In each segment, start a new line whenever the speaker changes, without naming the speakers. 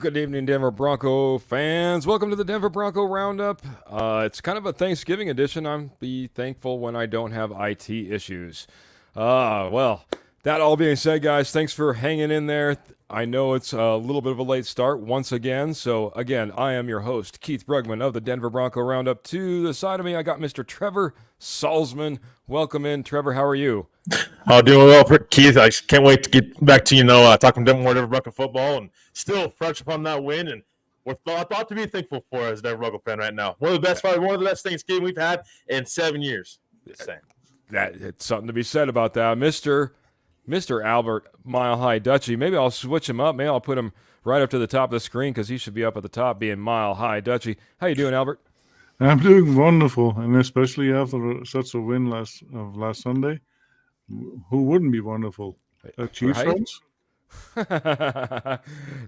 Good evening, Denver Bronco fans. Welcome to the Denver Bronco Roundup. It's kind of a Thanksgiving edition. I'm be thankful when I don't have IT issues. Well, that all being said, guys, thanks for hanging in there. I know it's a little bit of a late start once again. So, again, I am your host, Keith Brugman of the Denver Bronco Roundup. To the side of me, I got Mr. Trevor Salzman. Welcome in, Trevor. How are you?
Doing well, Keith. I can't wait to get back to, talking more Denver Bronco football and still fresh upon that win. And we're thought to be thankful for as a Denver Bronco fan right now. One of the best Thanksgiving we've had in 7 years.
It's something to be said about that. Mr. Albert Mile High Dutchie. Maybe I'll switch him up. Maybe I'll put him right up to the top of the screen because he should be up at the top being Mile High Dutchie. How you doing, Albert?
I'm doing wonderful, and especially after such a win last Sunday. Who wouldn't be wonderful? Chiefs fans?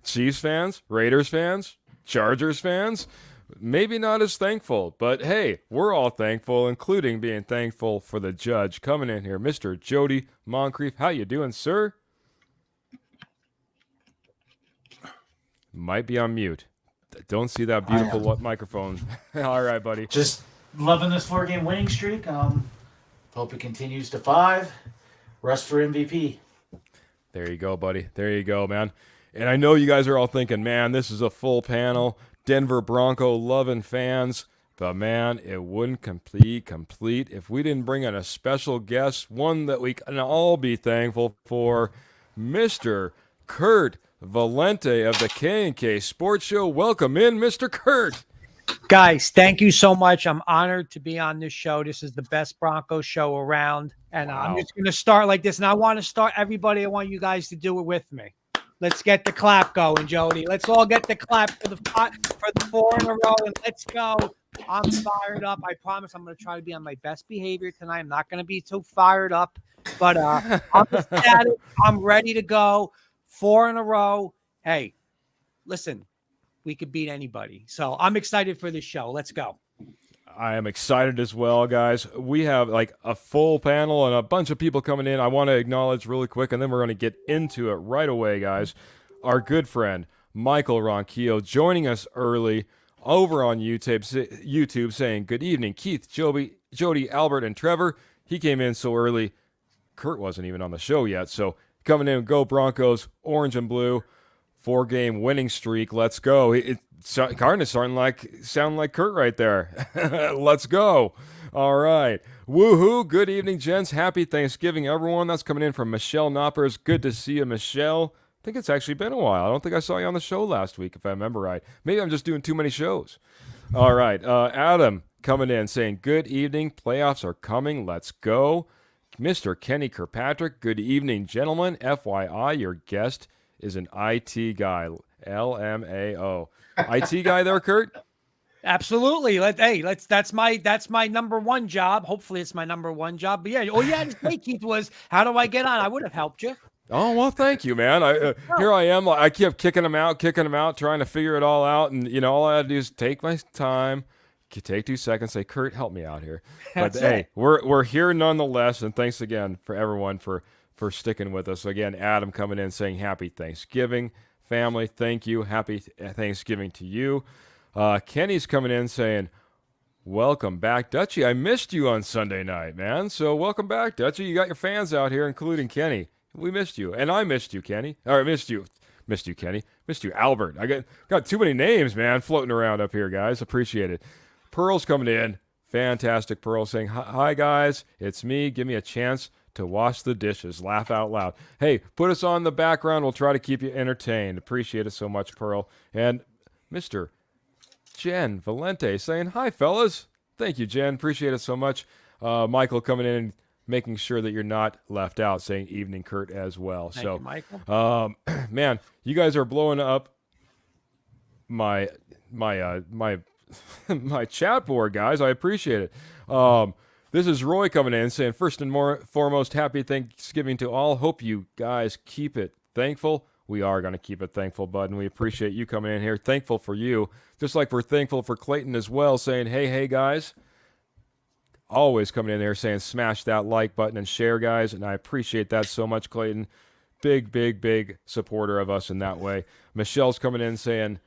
Chiefs fans? Raiders fans? Chargers fans? Maybe not as thankful, but hey, we're all thankful, including being thankful for the judge coming in here, Mr. Jody Moncrief. How you doing, sir? Might be on mute. Don't see that beautiful microphone. All right, buddy.
Just loving this 4-game winning streak. Hope it continues to 5. Rest for MVP.
There you go, buddy. There you go, man. And I know you guys are all thinking, man, this is a full panel. Denver Bronco loving fans. But, man, it wouldn't complete if we didn't bring in a special guest, one that we can all be thankful for, Mr. Kurt Valenti of the K&K Sports Show. Welcome in, Mr. Kurt.
Guys, thank you so much. I'm honored to be on this show. This is the best Bronco show around. And I'm just going to start like this. And I want to start everybody. I want you guys to do it with me. Let's get the clap going, Jody. Let's all get the clap for the 4 in a row. And let's go. I'm fired up. I promise I'm going to try to be on my best behavior tonight. I'm not going to be too fired up. But I'm ecstatic. I'm ready to go. 4 in a row. Hey, listen. We could beat anybody. So I'm excited for this show. Let's go.
I am excited as well, guys. We have like a full panel and a bunch of people coming in. I want to acknowledge really quick, and then we're going to get into it right away, guys. Our good friend, Michael Ronquillo, joining us early over on YouTube saying, good evening, Keith, Jody, Albert, and Trevor. He came in so early. Kurt wasn't even on the show yet. So coming in, go Broncos, orange and blue. 4-game winning streak. Let's go. Kind of sound like Kurt right there. Let's go. All right. Woohoo. Good evening, gents. Happy Thanksgiving, everyone. That's coming in from Michelle Knoppers. Good to see you, Michelle. I think it's actually been a while. I don't think I saw you on the show last week, if I remember right. Maybe I'm just doing too many shows. All right. Adam coming in saying, good evening. Playoffs are coming. Let's go. Mr. Kenny Kirkpatrick. Good evening, gentlemen. FYI, your guest is an IT guy, LMAO. IT guy there, Kurt?
Absolutely. That's my number one job. Hopefully it's my number one job. But yeah, all you had to say, Keith, was how do I get on? I would have helped you.
Oh, well, thank you, man. Here I am. I kept kicking them out, trying to figure it all out. And, all I had to do is take my time, take 2 seconds, say, Kurt, help me out here. But, hey, we're here nonetheless. And thanks again for everyone for sticking with us. Again, Adam coming in saying happy Thanksgiving, family. Thank you. Happy Thanksgiving to you. Kenny's coming in saying, welcome back, Dutchie. I missed you on Sunday night, man. So welcome back, Dutchie. You got your fans out here, including Kenny. We missed you. And I missed you, Kenny. Or missed you, Kenny. Missed you, Albert. I got too many names, man, floating around up here, guys. Appreciate it. Pearl's coming in. Fantastic, Pearl, saying, hi, guys. It's me. Give me a chance to wash the dishes. Laugh out loud. Hey, put us on the background. We'll try to keep you entertained. Appreciate it so much, Pearl. And Mr. Jen Valenti saying, hi, fellas. Thank you, Jen. Appreciate it so much. Michael coming in and making sure that you're not left out, saying evening, Kurt, as well.
Thank you, Michael.
Man, you guys are blowing up my chat board, guys. I appreciate it. This is Roy coming in saying, first and foremost, happy Thanksgiving to all. Hope you guys keep it thankful. We are going to keep it thankful, bud, and we appreciate you coming in here. Thankful for you, just like we're thankful for Clayton as well, saying, hey, guys. Always coming in there saying, smash that like button and share, guys, and I appreciate that so much, Clayton. big supporter of us in that way. Michelle's coming in saying,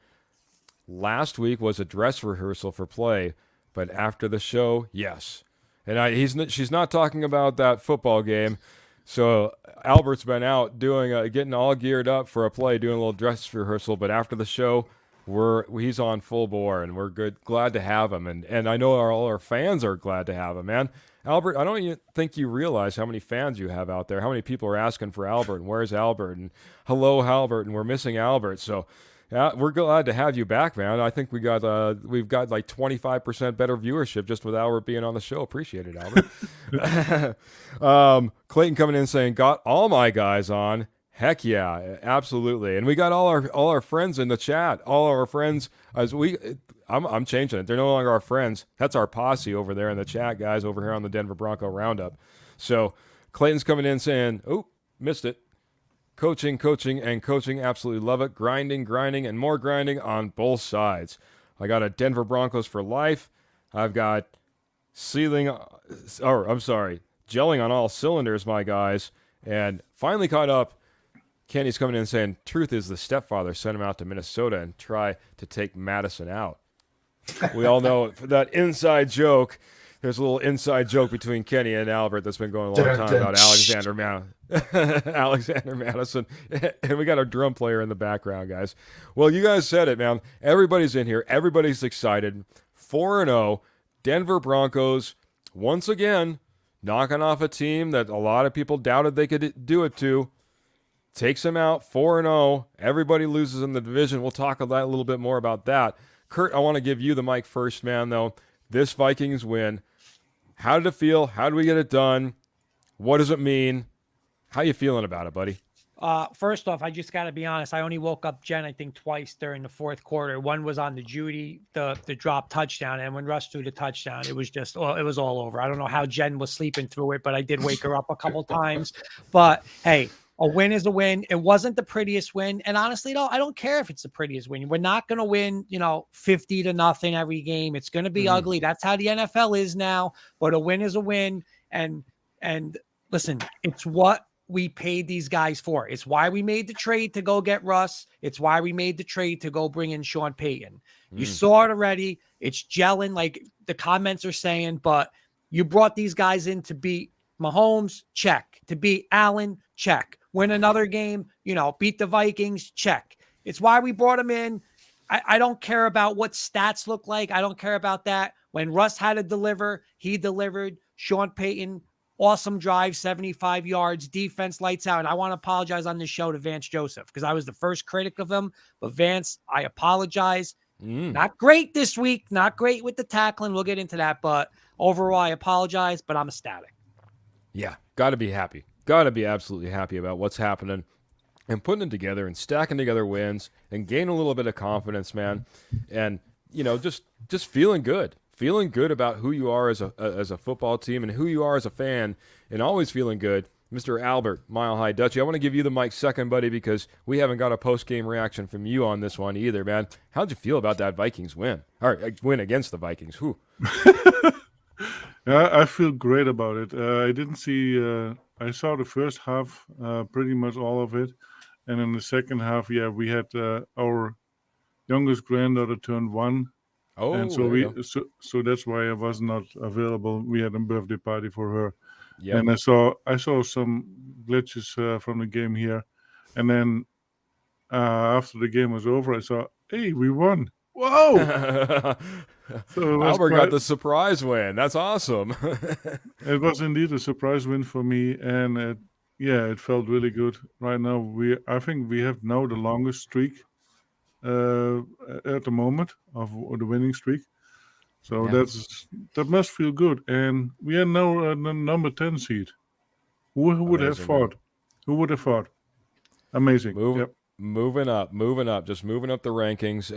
last week was a dress rehearsal for play, but after the show, yes. And she's not talking about that football game. So Albert's been out getting all geared up for a play, doing a little dress rehearsal. But after the show, he's on full bore, and we're glad to have him. And I know all our fans are glad to have him, man. Albert, I don't even think you realize how many fans you have out there. How many people are asking for Albert, and where's Albert, and hello Albert, and we're missing Albert. So. Yeah, we're glad to have you back, man. I think we've got like 25% better viewership just with Albert being on the show. Appreciate it, Albert. Clayton coming in saying, got all my guys on. Heck yeah, absolutely. And we got all our friends in the chat. All our friends I'm changing it. They're no longer our friends. That's our posse over there in the chat, guys, over here on the Denver Bronco Roundup. So Clayton's coming in saying, oh, missed it. Coaching, absolutely love it. Grinding, and more grinding on both sides. I got a Denver Broncos for life. I've got gelling on all cylinders, my guys. And finally caught up. Kenny's coming in saying, truth is the stepfather sent him out to Minnesota and try to take Madison out. We all know that inside joke. There's a little inside joke between Kenny and Albert that's been going a long time about Alexander Madison. And we got our drum player in the background, guys. Well, you guys said it, man. Everybody's in here. Everybody's excited. 4-0. Denver Broncos, once again, knocking off a team that a lot of people doubted they could do it to. Takes them out 4-0. Everybody loses in the division. We'll talk a little bit more about that. Kurt, I want to give you the mic first, man, though. This Vikings win. How did it feel? How did we get it done? What does it mean? How you feeling about it, buddy?
First off, I just got to be honest. I only woke up Jen, I think, twice during the fourth quarter. One was on the Jody, the drop touchdown. And when Russ threw the touchdown, it was just, it was all over. I don't know how Jen was sleeping through it, but I did wake her up a couple times. But hey, a win is a win. It wasn't the prettiest win. And honestly, though, I don't care if it's the prettiest win. We're not going to win, 50-0 every game. It's going to be ugly. That's how the NFL is now. But a win is a win. And listen, it's what we paid these guys for. It's why we made the trade to go get Russ. It's why we made the trade to go bring in Sean Payton. You saw it already. It's gelling, like the comments are saying, but you brought these guys in to beat Mahomes, check. To beat Allen, check. Win another game, beat the Vikings, check. It's why we brought him in. I don't care about what stats look like. I don't care about that. When Russ had to deliver, he delivered. Sean Payton, awesome drive, 75 yards, defense lights out. And I want to apologize on this show to Vance Joseph because I was the first critic of him. But Vance, I apologize. Not great this week. Not great with the tackling. We'll get into that. But overall, I apologize, but I'm ecstatic.
Yeah, got to be happy. Got to be absolutely happy about what's happening and putting it together and stacking together wins and gaining a little bit of confidence, man. And, just feeling good about who you are as a football team and who you are as a fan and always feeling good. Mr. Albert, Mile High Dutchie, I want to give you the mic second, buddy, because we haven't got a post-game reaction from you on this one either, man. How'd you feel about that Vikings win? Or win against the Vikings? Whew.
Yeah, I feel great about it. I didn't see. I saw the first half, pretty much all of it, and in the second half, we had our youngest granddaughter turned 1, and so that's why I was not available. We had a birthday party for her, and I saw some glitches from the game here, and then after the game was over, I saw, hey, we won. Whoa! So
Albert got the surprise win. That's awesome.
It was indeed a surprise win for me, and it felt really good. Right now, I think we have now the longest streak at the moment of the winning streak. So that must feel good. And we are now the number 10 seed. Who would have thought? Man. Who would have thought? Amazing.
Moving up, just moving up the rankings.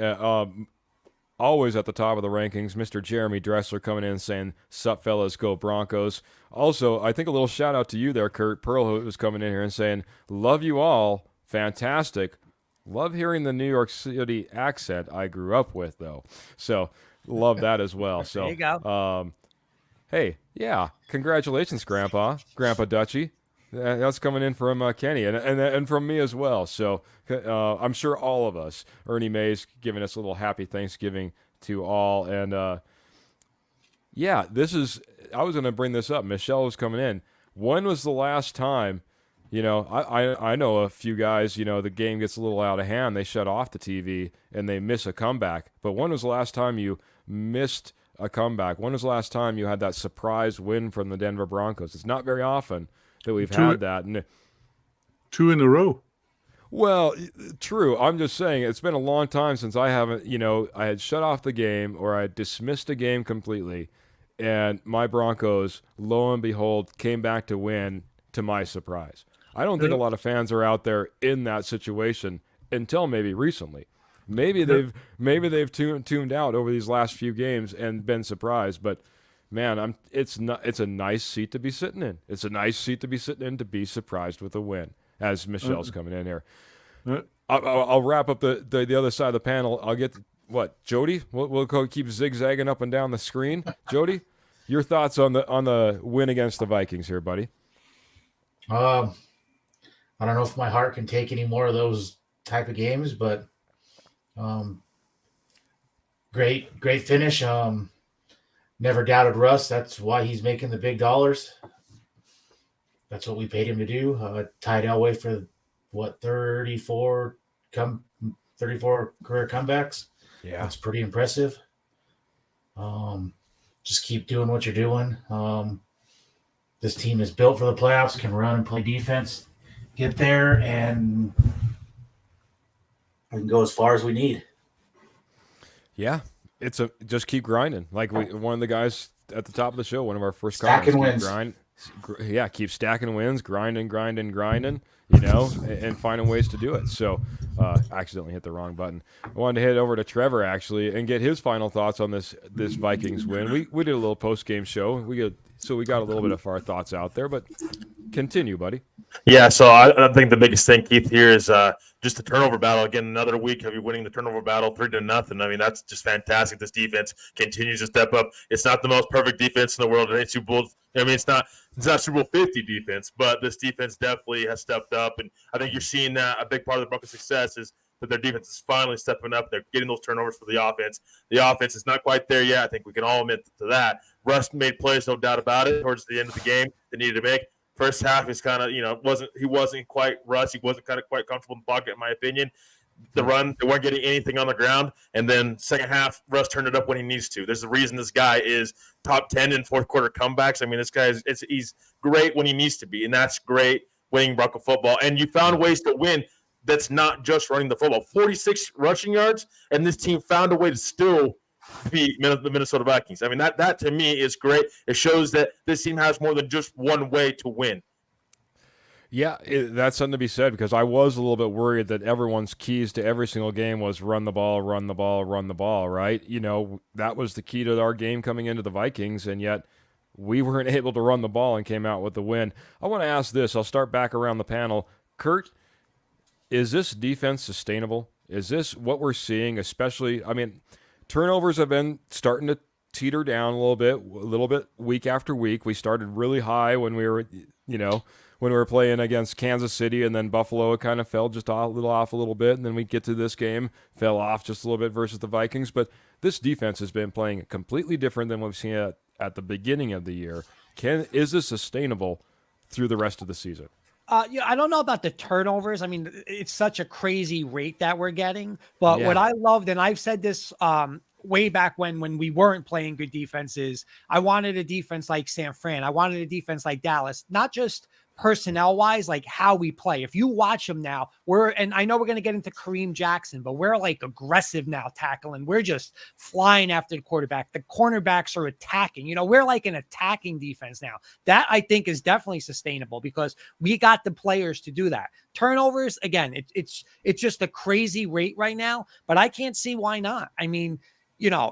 Always at the top of the rankings, Mr. Jeremy Dressler coming in saying, "Sup, fellas, go Broncos." Also, I think a little shout out to you there, Kurt. Pearl was coming in here and saying, "Love you all, fantastic. Love hearing the New York City accent I grew up with, though." So love that as well. So
there you go.
Hey, yeah, congratulations, Grandpa Dutchie. That's coming in from Kenny and from me as well. So I'm sure all of us, Ernie Mays giving us a little happy Thanksgiving to all. And yeah, I was going to bring this up. Michelle was coming in. When was the last time, I know a few guys, the game gets a little out of hand. They shut off the TV and they miss a comeback. But when was the last time you missed a comeback? When was the last time you had that surprise win from the Denver Broncos? It's not very often that we've had that. And
2 in a row.
well, true. I'm just saying it's been a long time since I haven't, I had shut off the game or I had dismissed a game completely, and my Broncos, lo and behold, came back to win to my surprise. I don't think a lot of fans are out there in that situation until maybe recently. Maybe they've tuned out over these last few games and been surprised, but man, it's a nice seat to be sitting in. It's a nice seat to be sitting in to be surprised with a win. As Michelle's coming in here, I'll wrap up the other side of the panel. I'll get Jody. We'll keep zigzagging up and down the screen. Jody, your thoughts on the win against the Vikings here, buddy?
I don't know if my heart can take any more of those type of games, but great finish. Never doubted Russ. That's why he's making the big dollars. That's what we paid him to do. Tied Elway for 34 career comebacks.
Yeah,
that's pretty impressive. Just keep doing what you're doing. This team is built for the playoffs. Can run and play defense. Get there, and we can go as far as we need.
Yeah, just keep grinding. Like one of the guys at the top of the show, one of our first
stacking
comments,
wins.
Keep stacking wins, grinding, and finding ways to do it. So, accidentally hit the wrong button. I wanted to head over to Trevor actually and get his final thoughts on this Vikings win. We did a little post game show. We got a little bit of our thoughts out there, but continue, buddy.
Yeah, so I think the biggest thing, Keith, here is just the turnover battle. Again, another week of you winning the turnover battle 3-0. I mean, that's just fantastic. This defense continues to step up. It's not the most perfect defense in the world. It ain't Super Bowl. I mean, it's not Super Bowl 50 defense, but this defense definitely has stepped up, and I think you're seeing that a big part of the Broncos' success is that their defense is finally stepping up. They're getting those turnovers for the offense. The offense is not quite there yet. I think we can all admit to that. Russ made plays, no doubt about it, towards the end of the game they needed to make. First half is kind of, he wasn't quite Russ. He wasn't quite comfortable in the pocket, in my opinion. The run, they weren't getting anything on the ground. And then second half, Russ turned it up when he needs to. There's a reason this guy is top 10 in fourth quarter comebacks. I mean, this guy he's great when he needs to be, and that's great winning Bronco football. And you found ways to win. That's not just running the football. 46 rushing yards, and this team found a way to still beat the Minnesota Vikings. I mean, that to me is great. It shows that this team has more than just one way to win.
Yeah, that's something to be said, because I was a little bit worried that everyone's keys to every single game was run the ball, right? That was the key to our game coming into the Vikings, and yet we weren't able to run the ball and came out with the win. I want to ask this. I'll start back around the panel. Kurt, is this defense sustainable? Is this what we're seeing, especially, I mean, turnovers have been starting to teeter down a little bit week after week. We started really high when we were, when we were playing against Kansas City, and then Buffalo kind of fell just off a little bit, and then we get to this game, fell off just a little bit versus the Vikings. But this defense has been playing completely different than what we've seen at the beginning of the year. Is this sustainable through the rest of the season?
I don't know about the turnovers. I mean, it's such a crazy rate that we're getting. But what I loved, and I've said this way back when we weren't playing good defenses, I wanted a defense like San Fran. I wanted a defense like Dallas, not just personnel wise, like how we play. If you watch them now, and I know we're going to get into Kareem Jackson, but we're like aggressive now tackling. We're just flying after the quarterback. The cornerbacks are attacking. We're like an attacking defense now. That I think is definitely sustainable because we got the players to do that. Turnovers, again, it's just a crazy rate right now, but I can't see why not. I mean,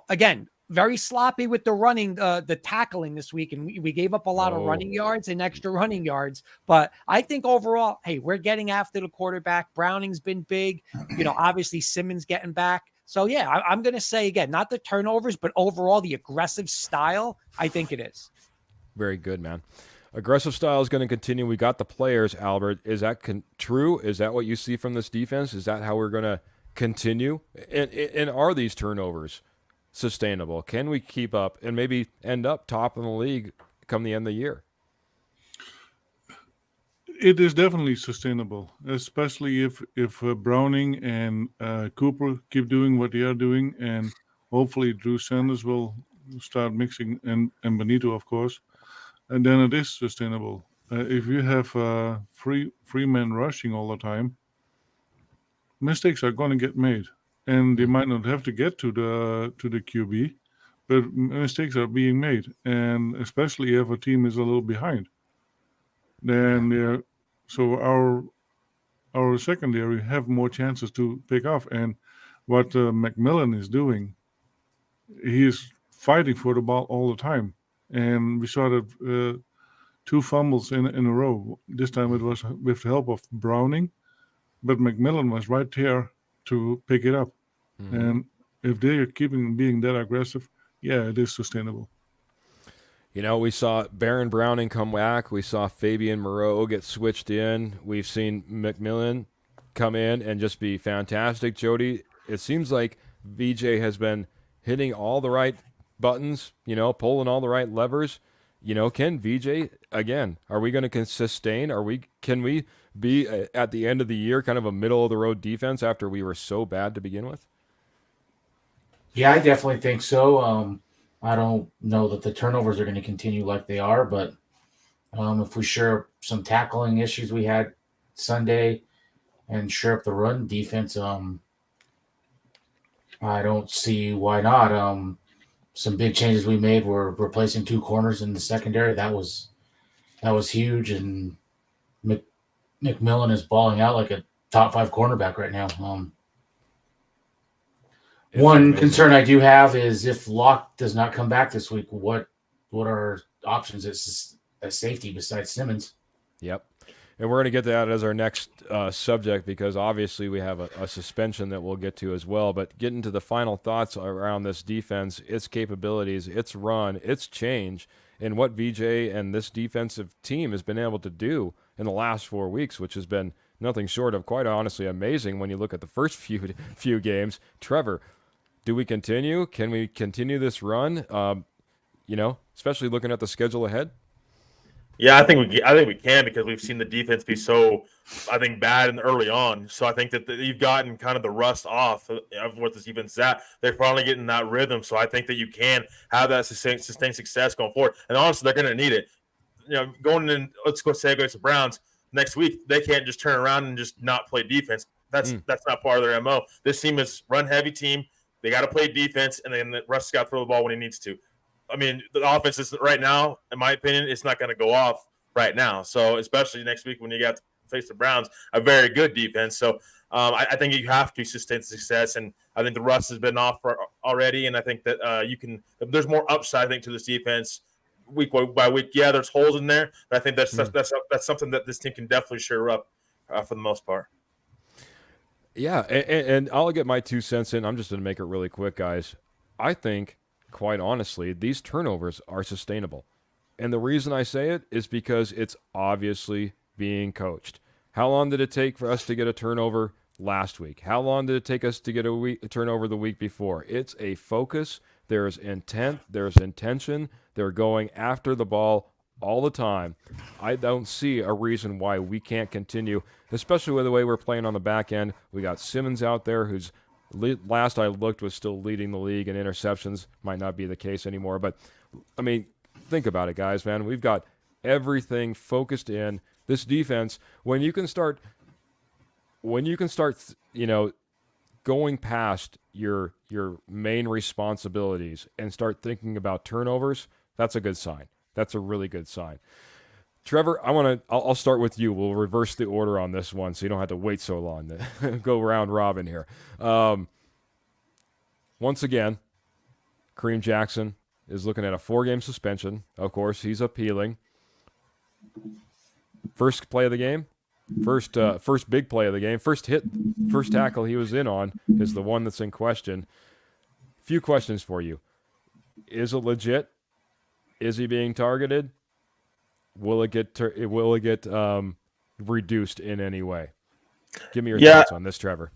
again, very sloppy with the running, the tackling this week. And we gave up a lot of running yards and extra running yards. But I think overall, hey, we're getting after the quarterback. Browning's been big. Obviously Simmons getting back. So, yeah, I'm going to say, again, not the turnovers, but overall the aggressive style, I think it is.
Very good, man. aggressive style is going to continue. We got the players, Albert. Is that true? Is that what you see from this defense? Is that how we're going to continue? And are these turnovers sustainable? Can we keep up and maybe end up top in the league come the end of the year?
It is definitely sustainable, especially if Browning and Cooper keep doing what they are doing, and hopefully Drew Sanders will start mixing, and Benito, of course, and then it is sustainable. If you have free men rushing all the time, mistakes are going to get made, and they might not have to get to the QB, but mistakes are being made, and especially if a team is a little behind. Then so our secondary have more chances to pick off. And what McMillan is doing, he is fighting for the ball all the time. And we saw that 2 fumbles in a row. This time it was with the help of Browning, but McMillan was right there to pick it up. Mm-hmm. And if they are keeping being that aggressive, yeah, it is sustainable.
You know, we saw Baron Browning come back. We saw Fabian Moreau get switched in. We've seen McMillan come in and just be fantastic. Jody, it seems like VJ has been hitting all the right buttons, you know, pulling all the right levers. You know, can VJ, again, are we going to sustain? Can we be at the end of the year kind of a middle-of-the-road defense after we were so bad to begin with?
Yeah, I definitely think so. I don't know that the turnovers are going to continue like they are, but if we shore up some tackling issues we had Sunday and shore up the run defense, I don't see why not. Some big changes we made were replacing 2 corners in the secondary. That was huge, and McMillan is balling out like a top 5 cornerback right now. One concern I do have is if Locke does not come back this week, what are options at safety besides Simmons?
Yep. And we're going to get to that as our next subject, because obviously we have a suspension that we'll get to as well. But getting to the final thoughts around this defense, its capabilities, its run, its change, and what VJ and this defensive team has been able to do in the last 4 weeks, which has been nothing short of quite honestly amazing when you look at the first few games. Trevor, do we continue? Can we continue this run? You know, especially looking at the schedule ahead.
Yeah, I think we can, because we've seen the defense be so, I think, bad and early on. So I think that you've gotten kind of the rust off of what this defense is at. They're finally getting that rhythm. So I think that you can have that sustained success going forward. And honestly, they're going to need it. You know, going in, let's go say against the Browns next week, they can't just turn around and just not play defense. That's not part of their MO. This team is run heavy team. They got to play defense, and then Russ got to throw the ball when he needs to. I mean, the offense is right now, in my opinion, it's not going to go off right now. So especially next week when you got to face the Browns, a very good defense. So I think you have to sustain success, and I think the rust has been off already, and I think that you can. There's more upside, I think, to this defense week by week. Yeah, there's holes in there, but I think that's something that this team can definitely shore up for the most part.
Yeah, and I'll get my 2 cents in. I'm just going to make it really quick, guys. I think, quite honestly, these turnovers are sustainable. And the reason I say it is because it's obviously being coached. How long did it take for us to get a turnover last week? How long did it take us to get a turnover the week before? It's a focus. There's intent. There's intention. They're going after the ball all the time. I don't see a reason why we can't continue, especially with the way we're playing on the back end. We got Simmons out there, who's last I looked was still leading the league in interceptions. Might not be the case anymore, but I mean, think about it, guys, man. We've got everything focused in this defense. When you can start, you know, going past your main responsibilities and start thinking about turnovers, that's a good sign. That's a really good sign. Trevor, I'll start with you. We'll reverse the order on this one, so you don't have to wait so long to go round robin here. Once again, Kareem Jackson is looking at a 4-game suspension. Of course, he's appealing. First play of the game, first big play of the game, first tackle he was in on is the one that's in question. Few questions for you. Is it legit? Is he being targeted? Will it get reduced in any way? Give me your
Yeah,
thoughts on this, Trevor.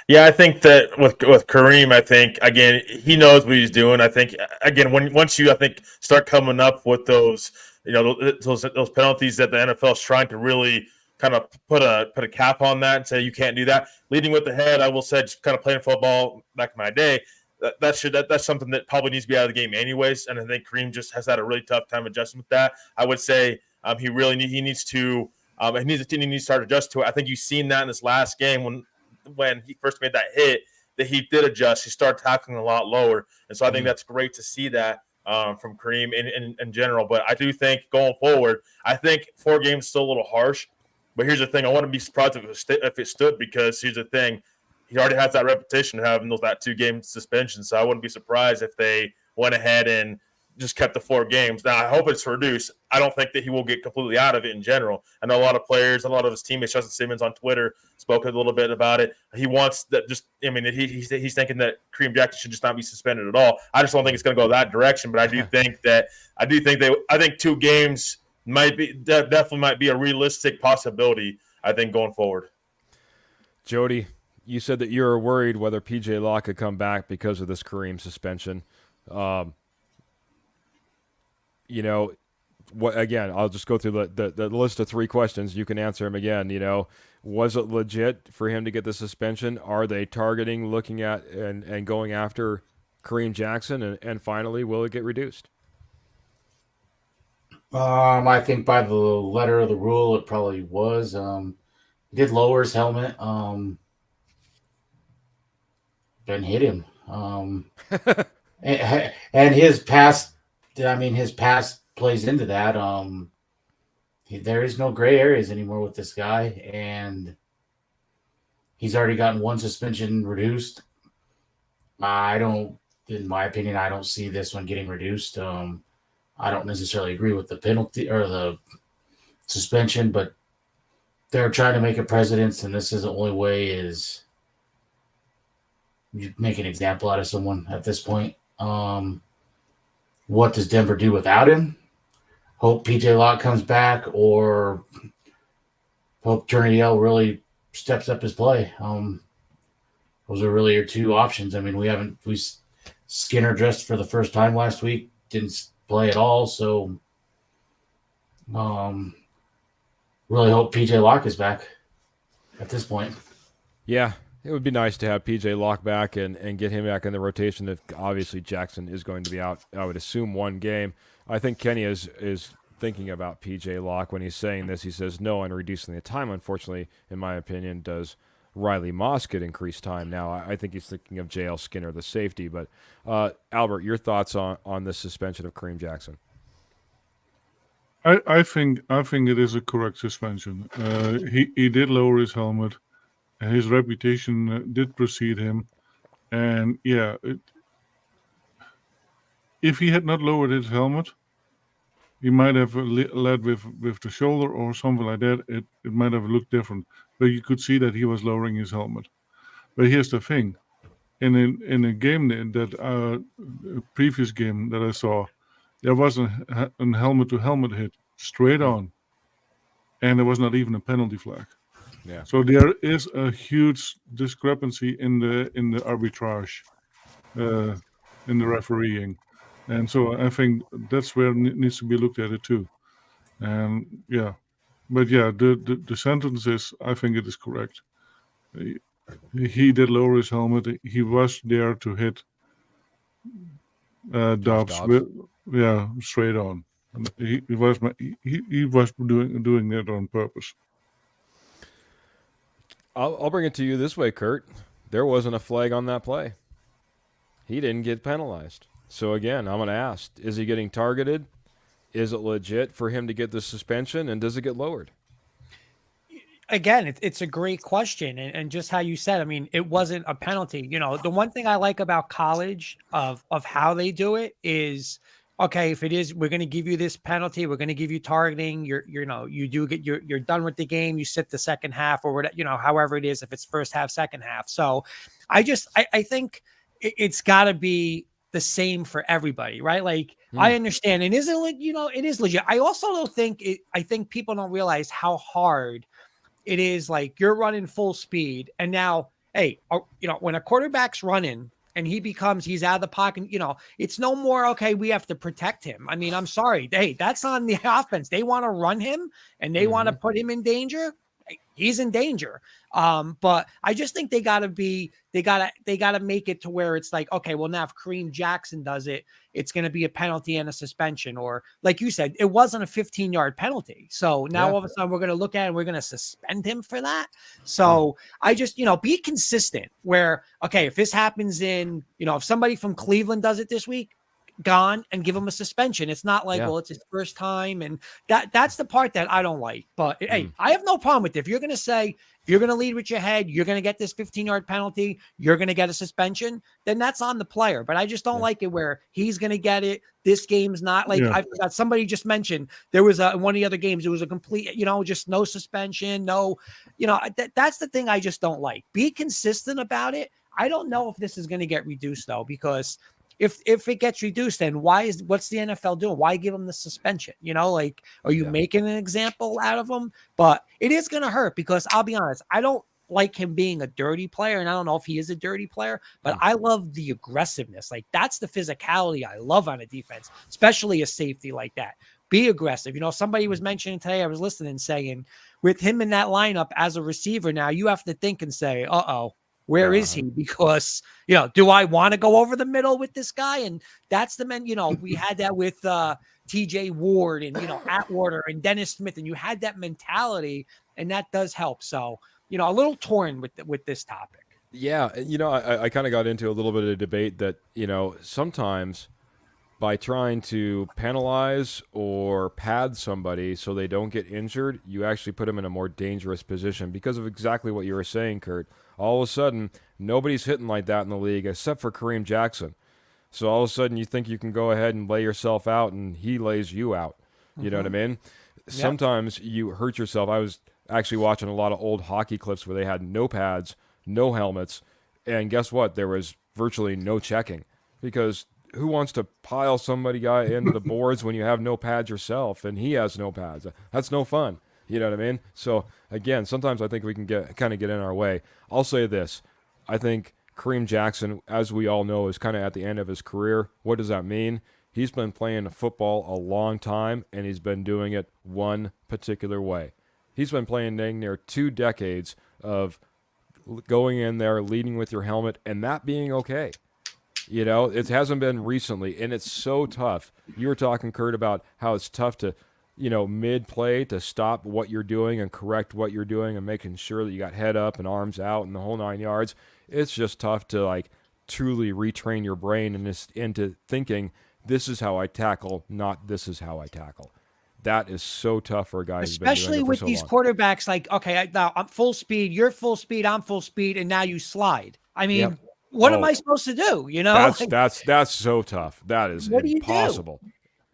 Yeah, I think that with Kareem, I think again he knows what he's doing. I think again once you start coming up with those those penalties that the NFL is trying to really kind of put a cap on that and say you can't do that. Leading with the head, I will say, just kind of playing football back in my day, that's something that probably needs to be out of the game anyways. And I think Kareem just has had a really tough time adjusting with that. I would say he needs to start adjusting to it. I think you've seen that in this last game when he first made that hit, that he did adjust. He started tackling a lot lower. And so I think that's great to see that from Kareem in general. But I do think going forward, I think 4 games is still a little harsh. But here's the thing. I wouldn't be surprised if it stood, because here's the thing. He already has that repetition of having that 2-game suspension. So I wouldn't be surprised if they went ahead and just kept the 4 games. Now, I hope it's reduced. I don't think that he will get completely out of it in general. I know a lot of players, a lot of his teammates, Justin Simmons on Twitter spoke a little bit about it. He wants that he's thinking that Kareem Jackson should just not be suspended at all. I just don't think it's going to go that direction, but I think 2 games definitely might be a realistic possibility, I think, going forward.
Jody, you said that you're worried whether PJ Locke could come back because of this Kareem suspension. Again, I'll just go through the list of 3 questions. You can answer them again. Was it legit for him to get the suspension? Are they targeting, looking at, and going after Kareem Jackson? And finally, will it get reduced?
I think by the letter of the rule, it probably was. He did lower his helmet. And hit him. And his past plays into that. There is no gray areas anymore with this guy, and he's already gotten 1 suspension reduced. In my opinion, I don't see this one getting reduced. I don't necessarily agree with the penalty or the suspension, but they're trying to make a precedent, and this is the only way is you make an example out of someone at this point. What does Denver do without him? Hope PJ Locke comes back, or hope Turniel really steps up his play. Those are really your 2 options. I mean, Skinner dressed for the first time last week, didn't play at all. So, really hope PJ Locke is back at this point.
Yeah. It would be nice to have PJ Locke back and get him back in the rotation. If obviously Jackson is going to be out, I would assume 1 game. I think Kenny is thinking about PJ Locke when he's saying this. He says no on reducing the time. Unfortunately, in my opinion, does Riley Moss get increased time now? I think he's thinking of JL Skinner, the safety. But Albert, your thoughts on the suspension of Kareem Jackson?
I think it is a correct suspension. He did lower his helmet. His reputation did precede him, and if he had not lowered his helmet, he might have led with the shoulder or something like that. It might have looked different, but you could see that he was lowering his helmet. But here's the thing: in a game that previous game that I saw, there was a helmet to helmet hit straight on, and there was not even a penalty flag.
Yeah.
So there is a huge discrepancy in the arbitrage, in the refereeing, and so I think that's where it needs to be looked at it too. And the sentence is, I think it is correct. He did lower his helmet. He was there to hit Dobbs. Straight on. He was doing it on purpose.
I'll bring it to you this way, Kurt. There wasn't a flag on that play. He didn't get penalized. So again, I'm going to ask, is he getting targeted? Is it legit for him to get the suspension, and does it get lowered?
Again, it's a great question. And just how you said, I mean, it wasn't a penalty. The one thing I like about college of how they do it is, okay, if it is, we're going to give you this penalty. We're going to give you targeting. You're done with the game. You sit the second half or whatever, however it is, if it's first half, second half. So I think it's got to be the same for everybody, right? Like I understand, and isn't like it is legit. I also don't think I think people don't realize how hard it is. Like you're running full speed, and now, hey, when a quarterback's running and he's out of the pocket, it's no more, okay, we have to protect him. I mean, I'm sorry. Hey, that's on the offense. They want to run him and they want to put him in danger. He's in danger. But I just think they gotta make it to where it's like, okay, well, now if Kareem Jackson does it, it's going to be a penalty and a suspension, or like you said, it wasn't a 15-yard penalty. So now all of a sudden we're going to look at it and we're going to suspend him for that. So I just, be consistent where, okay, if this happens if somebody from Cleveland does it this week, gone, and give him a suspension. It's not like, well, it's his first time. And that's the part that I don't like. But hey, I have no problem with it. If you're going to say, if you're going to lead with your head, you're going to get this 15-yard penalty, you're going to get a suspension, then that's on the player. But I just don't like it where he's going to get it. This game's not like, I forgot, somebody just mentioned there was one of the other games, it was a complete, just no suspension, that's the thing I just don't like. Be consistent about it. I don't know if this is going to get reduced though, because if it gets reduced, then what's the NFL doing? Why give him the suspension? Are you making an example out of him? But it is going to hurt, because I'll be honest, I don't like him being a dirty player, and I don't know if he is a dirty player, but I love the aggressiveness. Like that's the physicality I love on a defense, especially a safety like that. Be aggressive. Somebody was mentioning today, I was listening, saying with him in that lineup as a receiver, now you have to think and say, where is he? Because, do I want to go over the middle with this guy? And that's the man, we had that with TJ Ward and, Atwater and Dennis Smith, and you had that mentality, and that does help. So, a little torn with this topic.
Yeah. I kind of got into a little bit of debate that, sometimes by trying to penalize or pad somebody so they don't get injured, you actually put them in a more dangerous position because of exactly what you were saying, Kurt. All of a sudden, nobody's hitting like that in the league except for Kareem Jackson. So all of a sudden, you think you can go ahead and lay yourself out, and he lays you out. You know what I mean? Yep. Sometimes you hurt yourself. I was actually watching a lot of old hockey clips where they had no pads, no helmets, and guess what? There was virtually no checking, because who wants to pile somebody guy into the boards when you have no pads yourself and he has no pads? That's no fun. You know what I mean? So again, sometimes I think we can get in our way. I'll say this. I think Kareem Jackson, as we all know, is kind of at the end of his career. What does that mean? He's been playing football a long time, and he's been doing it one particular way. He's been playing dang near 2 decades of going in there, leading with your helmet, and that being okay. It hasn't been recently, and it's so tough. You were talking, Kurt, about how it's tough to, mid-play to stop what you're doing and correct what you're doing and making sure that you got head up and arms out and the whole 9 yards. It's just tough to, truly retrain your brain into thinking, this is how I tackle, not this is how I tackle. That is so tough for a guy who's been doing it for so long.
Especially with these quarterbacks, like, okay, now I'm full speed, you're full speed, I'm full speed, and now you slide. I mean, what am I supposed to do?
That's so tough. That is impossible.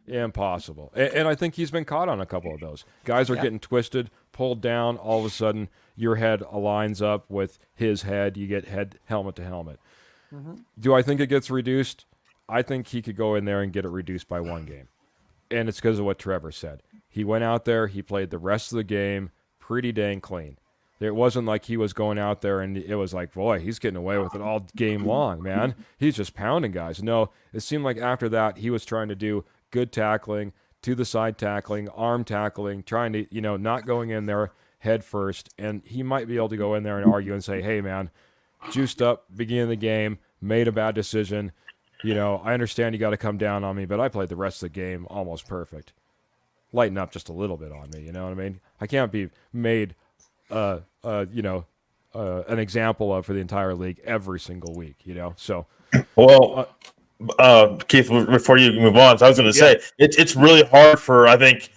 Impossible. And I think he's been caught on a couple of those. Guys are getting twisted, pulled down. All of a sudden, your head aligns up with his head. You get helmet to helmet. Do I think it gets reduced? I think he could go in there and get it reduced by 1 game. And it's because of what Trevor said. He went out there, he played the rest of the game pretty dang clean. It wasn't like he was going out there and it was like, boy, he's getting away with it all game long, man. He's just pounding guys. No, it seemed like after that he was trying to do good tackling, to the side tackling, arm tackling, trying to, not going in there head first. And he might be able to go in there and argue and say, hey, man, juiced up, beginning of the game, made a bad decision. I understand you got to come down on me, but I played the rest of the game almost perfect. Lighten up just a little bit on me, you know what I mean? I can't be made an example of for the entire league every single week, So,
well, Keith, before you move on, so I was going to say it's really hard for, I think,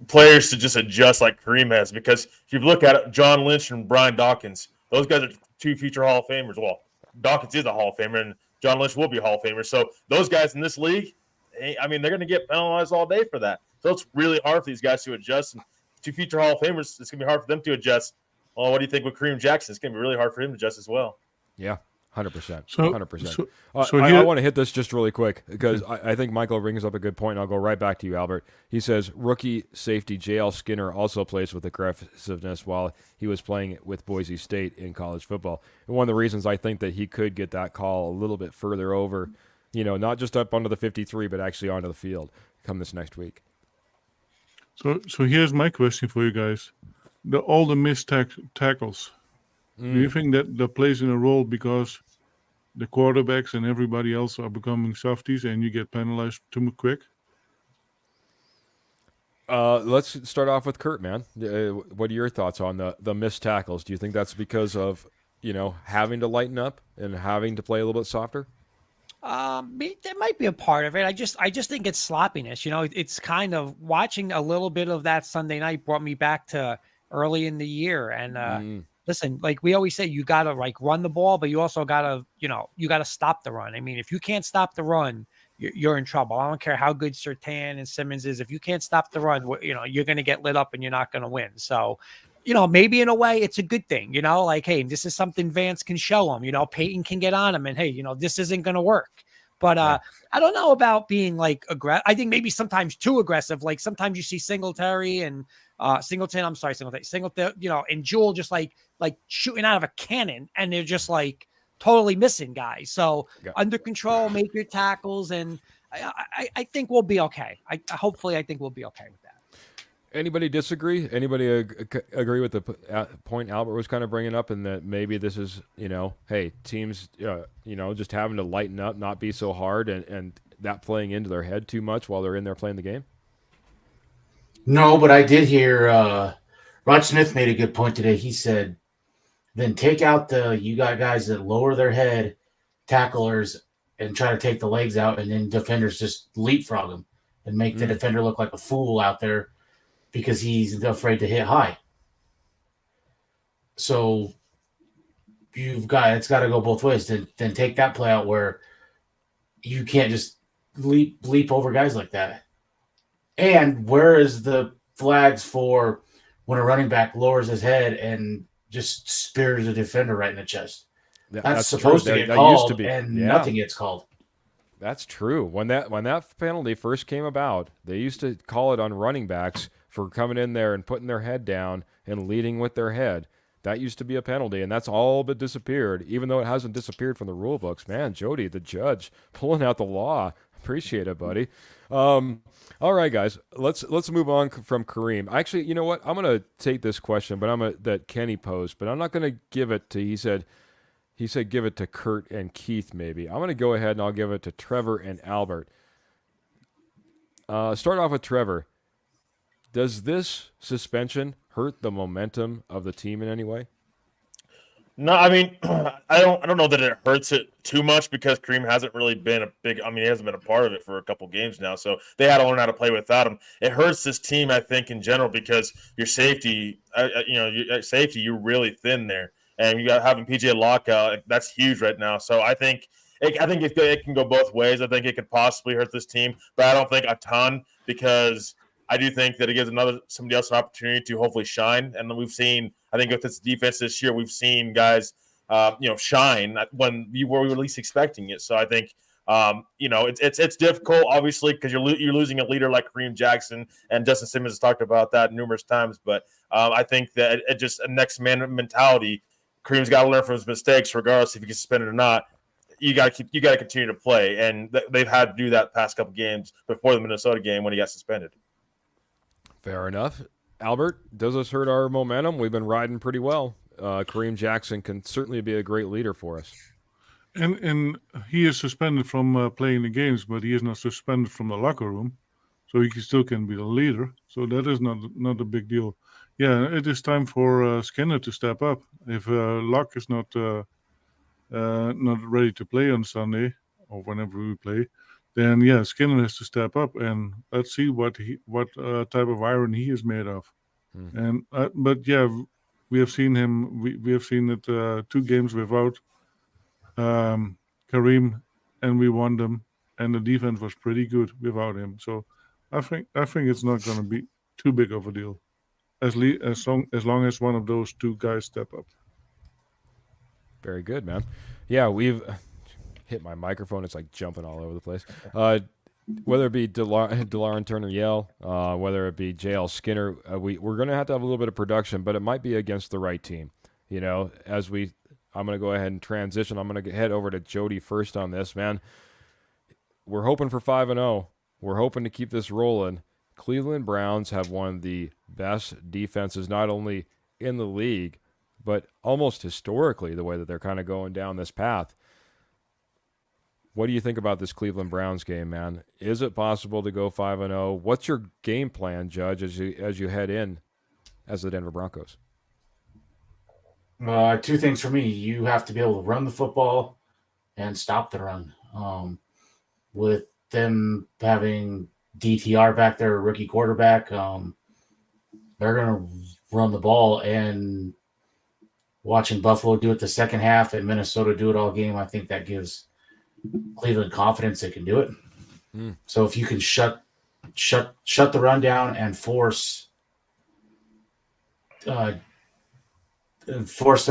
players to just adjust like Kareem has, because if you look at it, John Lynch and Brian Dawkins, those guys are 2 future Hall of Famers. Well, Dawkins is a Hall of Famer, and John Lynch will be a Hall of Famer. So those guys in this league, I mean, they're going to get penalized all day for that. So it's really hard for these guys to adjust. And 2 future Hall of Famers, it's going to be hard for them to adjust. Well, what do you think with Kareem Jackson? It's going to be really hard for him to adjust as well.
Yeah, 100%.
So
100%.
so
I
here,
want to hit this just really quick because I think Michael brings up a good point. And I'll go right back to you, Albert. He says rookie safety J.L. Skinner also plays with aggressiveness while he was playing with Boise State in college football. And one of the reasons I think that he could get that call a little bit further over, not just up onto the 53, but actually onto the field come this next week.
so here's my question for you guys: all the missed tackles. Do you think that plays in a role because the quarterbacks and everybody else are becoming softies and you get penalized too quick?
Let's start off with Kurt, man. What are your thoughts on the missed tackles? Do you think that's because of, having to lighten up and having to play a little bit softer?
That might be a part of it. I just think it's sloppiness. It's kind of watching a little bit of that Sunday night brought me back to early in the year. And listen, like we always say, you gotta run the ball, but you also gotta, you gotta stop the run. I mean, if you can't stop the run, you're in trouble. I don't care how good Surtain and Simmons is. If you can't stop the run, you're going to get lit up and you're not going to win. So, maybe in a way it's a good thing, hey, this is something Vance can show him, Peyton can get on him and, hey, this isn't going to work. But I don't know about being aggressive. I think maybe sometimes too aggressive. Like sometimes you see Singleton, and Jewel just like shooting out of a cannon and they're just totally missing guys. So under control, make your tackles. And I think we'll be okay. Hopefully I think we'll be okay with that.
Anybody disagree? Anybody agree with the point Albert was kind of bringing up, and that maybe this is, hey, teams, just having to lighten up, not be so hard, and that playing into their head too much while they're in there playing the game?
No, but I did hear Rod Smith made a good point today. He said, then take out you got guys that lower their head, tacklers, and try to take the legs out, and then defenders just leapfrog them and make the defender look like a fool out there because he's afraid to hit high. So it's got to go both ways. Then take that play out where you can't just leap over guys like that. And where is the flags for when a running back lowers his head and just spears a defender right in the chest? That's supposed to get called, and nothing gets called.
That's true. When that penalty first came about, they used to call it on running backs for coming in there and putting their head down and leading with their head. That used to be a penalty, and that's all but disappeared, even though it hasn't disappeared from the rule books. Man, Jody, the judge, pulling out the law. Appreciate it, buddy. All right, guys, let's move on from Kareem. Actually, you know what? I'm going to take this question, but that Kenny posed, but I'm not going to give it to. He said give it to Kurt and Keith. Maybe I'm going to go ahead and I'll give it to Trevor and Albert. Start off with Trevor. Does this suspension hurt the momentum of the team in any way?
No, I mean, I don't know that it hurts it too much because Kareem hasn't really been he hasn't been a part of it for a couple games now. So they had to learn how to play without him. It hurts this team, I think, in general because your safety, you're really thin there. And you got having PJ lockout, that's huge right now. So I think it can go both ways. I think it could possibly hurt this team, but I don't think a ton because I do think that it gives somebody else an opportunity to hopefully shine. And we've seen, I think with this defense this year, we've seen guys, shine when we were least expecting it. So I think, it's difficult, obviously, because you're losing a leader like Kareem Jackson, and Justin Simmons has talked about that numerous times. But I think that it just a next man mentality. Kareem's got to learn from his mistakes, regardless if he gets suspended or not. You got to continue to play, and they've had to do that past couple games before the Minnesota game when he got suspended.
Fair enough. Albert, does this hurt our momentum? We've been riding pretty well. Kareem Jackson can certainly be a great leader for us.
And he is suspended from playing the games, but he is not suspended from the locker room, so he still can be the leader. So that is not a big deal. Yeah, it is time for Skinner to step up. If Luck is not ready to play on Sunday or whenever we play, then Skinner has to step up, and let's see what type of iron he is made of. And we have seen him. We have seen it 2 games without Kareem, and we won them. And the defense was pretty good without him. So I think it's not going to be too big of a deal, as long as one of those 2 guys step up.
Very good, man. Yeah, we've hit my microphone. It's like jumping all over the place. Whether it be DeLaron Turner-Yale, whether it be JL Skinner, we're going to have a little bit of production, but it might be against the right team. I'm going to go ahead and transition. I'm going to head over to Jody first on this, man. We're hoping for 5-0. We're hoping to keep this rolling. Cleveland Browns have one of the best defenses, not only in the league, but almost historically, the way that they're kind of going down this path. What do you think about this Cleveland Browns game, man? Is it possible to go 5-0? What's your game plan, Judge, as you head in as the Denver Broncos?
Two things for me. You have to be able to run the football and stop the run. With them having DTR back there, a rookie quarterback, they're going to run the ball. And watching Buffalo do it the second half and Minnesota do it all game, I think that gives Cleveland confidence they can do it. So if you can shut the run down and force their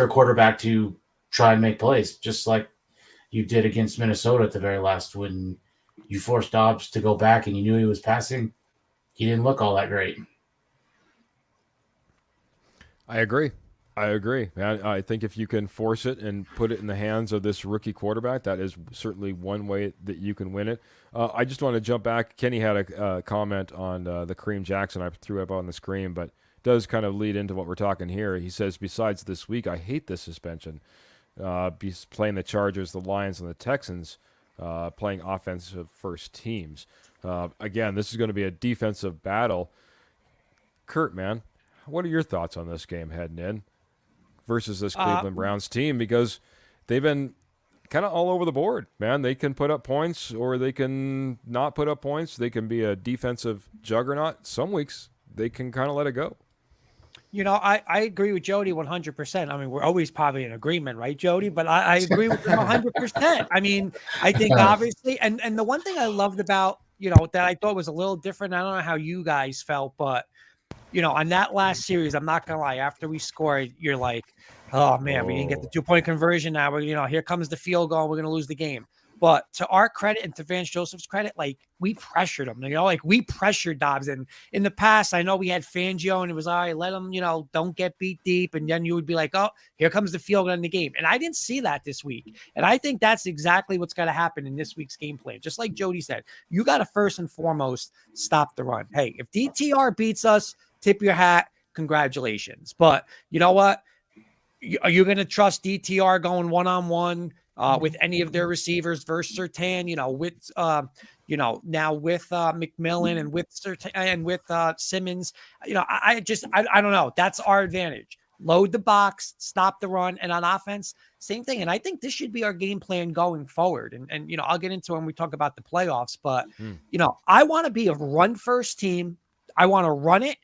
quarterback to try and make plays, just like you did against Minnesota at the very last, when you forced Dobbs to go back and you knew he was passing, he didn't look all that great.
I agree. Man, I think if you can force it and put it in the hands of this rookie quarterback, that is certainly one way that you can win it. I just want to jump back. Kenny had a comment on the Kareem Jackson I threw up on the screen, but does kind of lead into what we're talking here. He says, besides this week, I hate this suspension. Playing the Chargers, the Lions, and the Texans, playing offensive first teams. Again, this is going to be a defensive battle. Kurt, man, what are your thoughts on this game heading in versus this Cleveland Browns team? Because they've been kind of all over the board, man. They can put up points or they can not put up points. They can be a defensive juggernaut. Some weeks they can kind of let it go.
I agree with Jody 100%. I mean, we're always probably in agreement, right, Jody? But I agree with him 100%. I mean, I think obviously, and the one thing I loved about, that I thought was a little different, I don't know how you guys felt, but, on that last series, I'm not going to lie, after we scored, you're like, oh, man, we didn't get the 2-point conversion now. We're, here comes the field goal. We're going to lose the game. But to our credit and to Vance Joseph's credit, we pressured him, we pressured Dobbs. And in the past, I know we had Fangio and it was, all right, let him, don't get beat deep. And then you would be like, oh, here comes the field goal in the game. And I didn't see that this week. And I think that's exactly what's going to happen in this week's game plan. Just like Jody said, you got to first and foremost stop the run. Hey, if DTR beats us, tip your hat, congratulations. But you know what? Are you going to trust DTR going one-on-one with any of their receivers versus Surtain, with now with McMillan and with Surtain and with Simmons? I don't know. That's our advantage. Load the box, stop the run, and on offense, same thing. And I think this should be our game plan going forward. And I'll get into it when we talk about the playoffs. But I want to be a run-first team. I want to run it,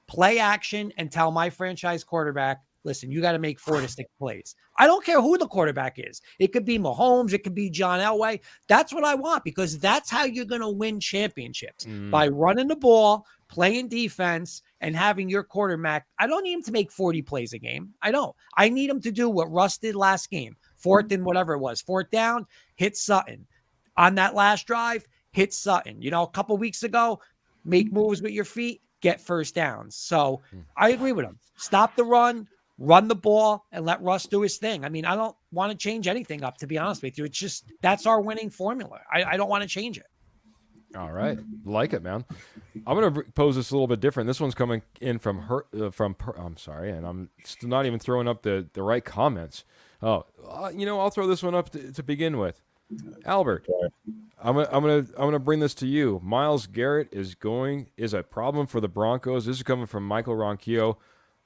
play action, and tell my franchise quarterback, listen, you got to make 4 to 6 plays. I don't care who the quarterback is. It could be Mahomes. It could be John Elway. That's what I want, because that's how you're going to win championships, by running the ball, playing defense, and having your quarterback. I don't need him to make 40 plays a game. I don't. I need him to do what Russ did last game. 4th and whatever it was. 4th down, hit Sutton. On that last drive, hit Sutton. A couple weeks ago, make moves with your feet, get first downs. So I agree with him. Stop the run the ball, and let Russ do his thing. I mean, I don't want to change anything up, to be honest with you. It's just, that's our winning formula. I don't want to change it.
All right. Like it, man. I'm going to pose this a little bit different. This one's coming in from I'm sorry, and I'm still not even throwing up the right comments. I'll throw this one up to begin with. Albert, I'm gonna bring this to you. Myles Garrett is a problem for the Broncos. This is coming from Michael Ronquillo.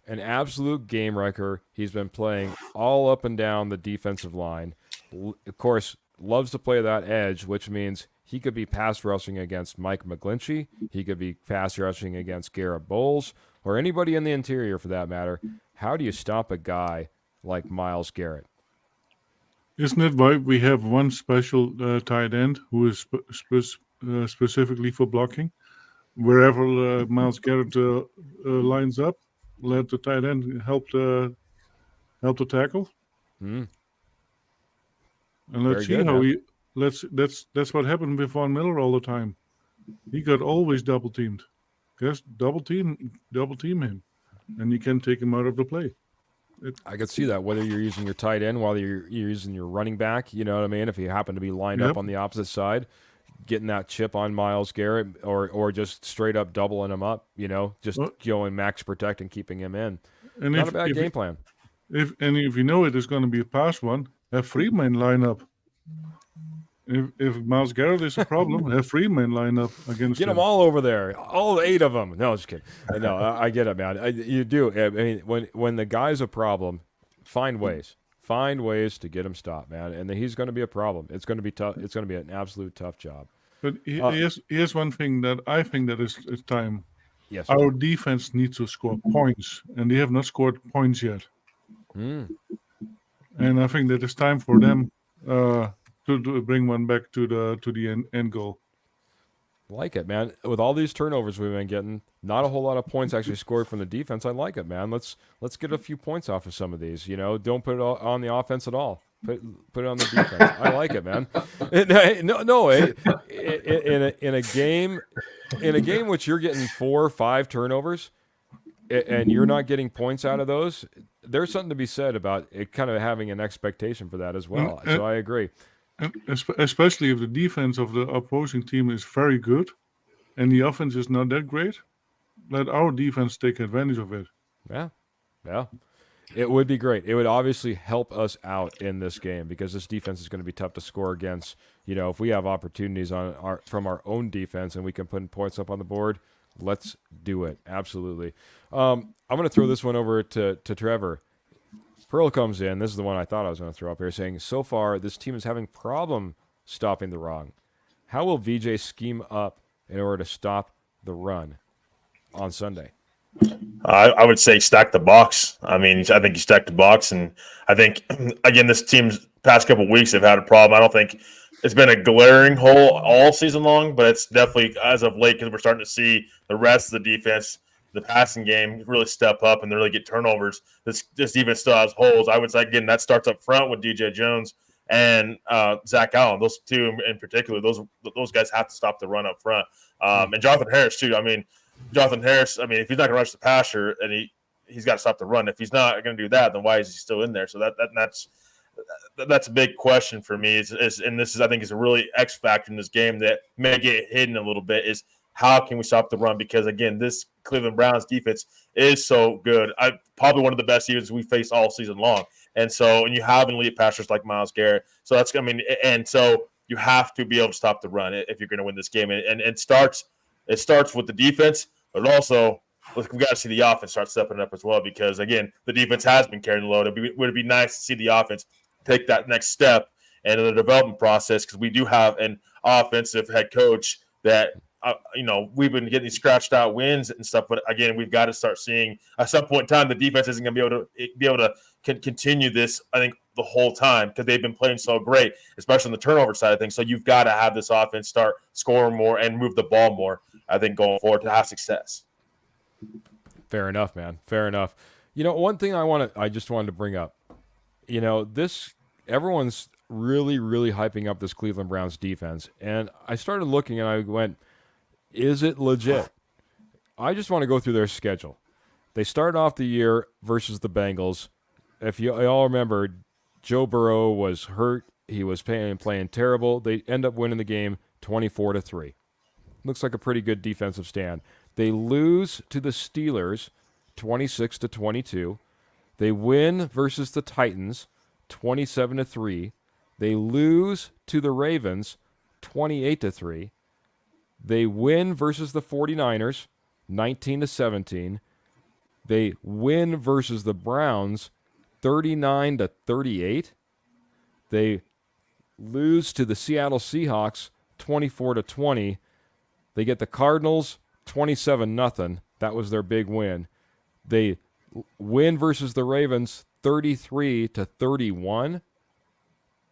An absolute game wrecker. He's been playing all up and down the defensive line. Of course, loves to play that edge, which means he could be pass rushing against Mike McGlinchey. He could be pass rushing against Garrett Bowles, or anybody in the interior for that matter. How do you stop a guy like Myles Garrett?
Isn't it why we have one special tight end who is specifically for blocking? Wherever Myles Garrett lines up, let the tight end help the tackle. And let's
Very
see
good,
how
man.
that's what happened with Von Miller all the time. He got always double teamed. Just double team him, and you can take him out of the play.
I could see that, whether you're using your tight end while you're using your running back, you know what I mean? If you happen to be lined
Yep.
up on the opposite side, getting that chip on Myles Garrett, or just straight up doubling him up, you know, just
Well,
going max protect and keeping him in.
and
Not a
if
bad
if
game plan.
if you know it is going to be a pass one, have Freeman line up. If Myles Garrett is a problem, have Freeman line up against
Get
him.
them all over there, all 8 of them. No, just kidding. No, I get it, man. You do. I mean, when the guy's a problem, find ways to get him stopped, man. And he's going to be a problem. It's going to be tough. It's going to be an absolute tough job.
But here's one thing that I think that is time.
Yes.
Our defense needs to score points, and they have not scored points yet.
Mm.
And I think that it's time for them to bring one back to the end goal.
Like it, man. With all these turnovers we've been getting, not a whole lot of points actually scored from the defense. I like it, man. Let's get a few points off of some of these. You know, don't put it on the offense at all. Put it on the defense. I like it, man. In a game which you're getting 4 or 5 turnovers, and you're not getting points out of those, there's something to be said about it, kind of having an expectation for that as well. So I agree.
And especially if the defense of the opposing team is very good and the offense is not that great, let our defense take advantage of it.
Yeah. It would be great. It would obviously help us out in this game because this defense is going to be tough to score against. You know, if we have opportunities from our own defense and we can put points up on the board, let's do it. Absolutely. I'm going to throw this one over to Trevor. Pearl comes in. This is the one I thought I was going to throw up here, saying, so far, this team is having problem stopping the run. How will VJ scheme up in order to stop the run on Sunday?
I would say stack the box. I mean, I think you stack the box, and I think, again, this team's past couple of weeks have had a problem. I don't think it's been a glaring hole all season long, but it's definitely as of late because we're starting to see the rest of the defense, the passing game, really step up and really get turnovers. This defense still has holes. I would say, again, that starts up front with DJ Jones and Zach Allen. Those two in particular, those guys have to stop the run up front. And Jonathan Harris, too. I mean, if he's not going to rush the passer, and he's got to stop the run. If he's not going to do that, then why is he still in there? So that's a big question for me. And this is, I think, is a really X factor in this game that may get hidden a little bit. Is how can we stop the run? Because again, this Cleveland Browns defense is so good. Probably one of the best defenses we face all season long. And you have an elite passers like Myles Garrett. So so you have to be able to stop the run if you're going to win this game. And it starts with the defense, but also we've got to see the offense start stepping up as well, because again, the defense has been carrying the load. Would it be nice to see the offense take that next step in the development process, because we do have an offensive head coach that we've been getting these scratched out wins and stuff, but again, we've got to start seeing at some point in time the defense isn't going to be able to continue this, I think, the whole time, because they've been playing so great, especially on the turnover side of things. So you've got to have this offense start scoring more and move the ball more, I think, going forward to have success.
Fair enough, man. Fair enough. One thing I just wanted to bring up, everyone's really, really hyping up this Cleveland Browns defense. And I started looking and I went, is it legit? I just want to go through their schedule. They started off the year versus the Bengals. If you all remember, Joe Burrow was hurt. He was playing terrible. They end up winning the game 24-3. Looks like a pretty good defensive stand. They lose to the Steelers 26-22. They win versus the Titans 27-3. They lose to the Ravens 28-3. They win versus the 49ers 19-17. They win versus the Browns 39-38. They lose to the Seattle Seahawks 24-20. They get the Cardinals 27-0. That was their big win. They win versus the Ravens 33-31.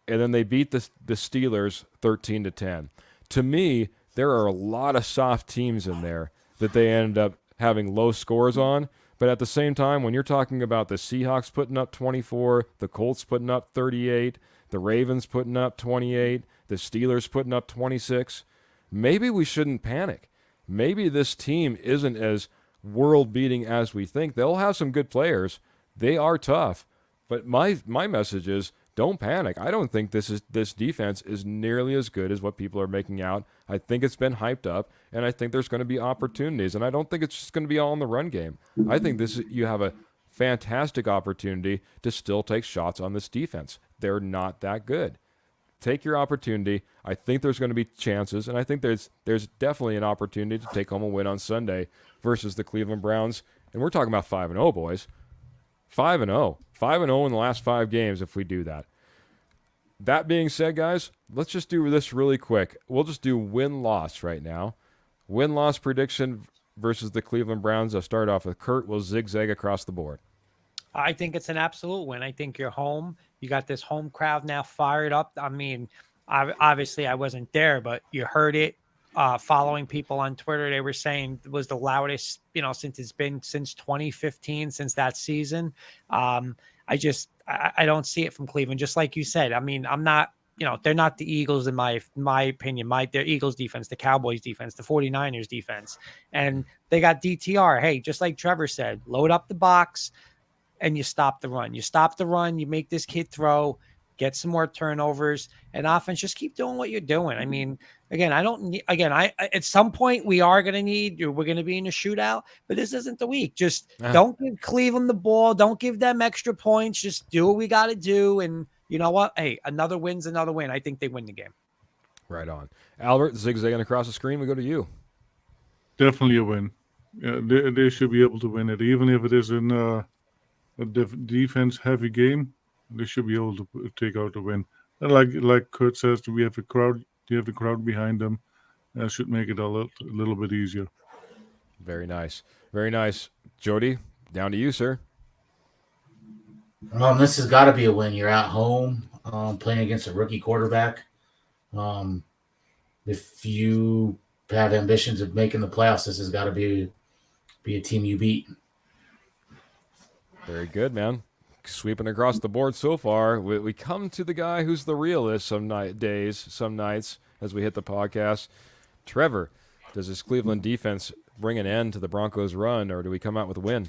And then they beat the Steelers 13-10. To me, there are a lot of soft teams in there that they end up having low scores on. But at the same time, when you're talking about the Seahawks putting up 24, the Colts putting up 38, the Ravens putting up 28, the Steelers putting up 26. Maybe we shouldn't panic. Maybe this team isn't as world-beating as we think. They'll have some good players. They are tough. But my message is, don't panic. I don't think this defense is nearly as good as what people are making out. I think it's been hyped up, and I think there's going to be opportunities. And I don't think it's just going to be all in the run game. I think you have a fantastic opportunity to still take shots on this defense. They're not that good. Take your opportunity. I think there's going to be chances, and I think there's definitely an opportunity to take home a win on Sunday versus the Cleveland Browns. And we're talking about 5-0, boys. 5-0. 5-0 in the last 5 games if we do that. That being said, guys, let's just do this really quick. We'll just do win-loss right now. Win-loss prediction versus the Cleveland Browns. I'll start off with Kurt. We'll zigzag across the board.
I think it's an absolute win. I think you're home. You got this home crowd now fired up. I mean, obviously I wasn't there, but you heard it. Following people on Twitter, they were saying it was the loudest, since it's been since 2015, since that season. I don't see it from Cleveland. Just like you said, I mean, I'm not, they're not the Eagles in my opinion. They're Eagles defense, the Cowboys defense, the 49ers defense, and they got DTR. Hey, just like Trevor said, load up the box and you stop the run. You stop the run, you make this kid throw, get some more turnovers, and offense, just keep doing what you're doing. I mean, at some point we're going to be in a shootout, but this isn't the week. Just don't give Cleveland the ball. Don't give them extra points. Just do what we got to do. And you know what? Hey, another win's another win. I think they win the game.
Right on. Albert, zigzagging across the screen, we go to you.
Definitely a win. Yeah, they should be able to win it, even if it is in a defense-heavy game. They should be able to take out the win. And like Kurt says, we have a crowd. You have the crowd behind them. That should make it a little bit easier.
Very nice. Very nice. Jody, down to you, sir.
This has got to be a win. You're at home, playing against a rookie quarterback. If you have ambitions of making the playoffs, this has got to be a team you beat.
Very good, man. Sweeping across the board so far. We come to the guy who's the realist some nights as we hit the podcast. Trevor, does this Cleveland defense bring an end to the Broncos' run, or do we come out with a win?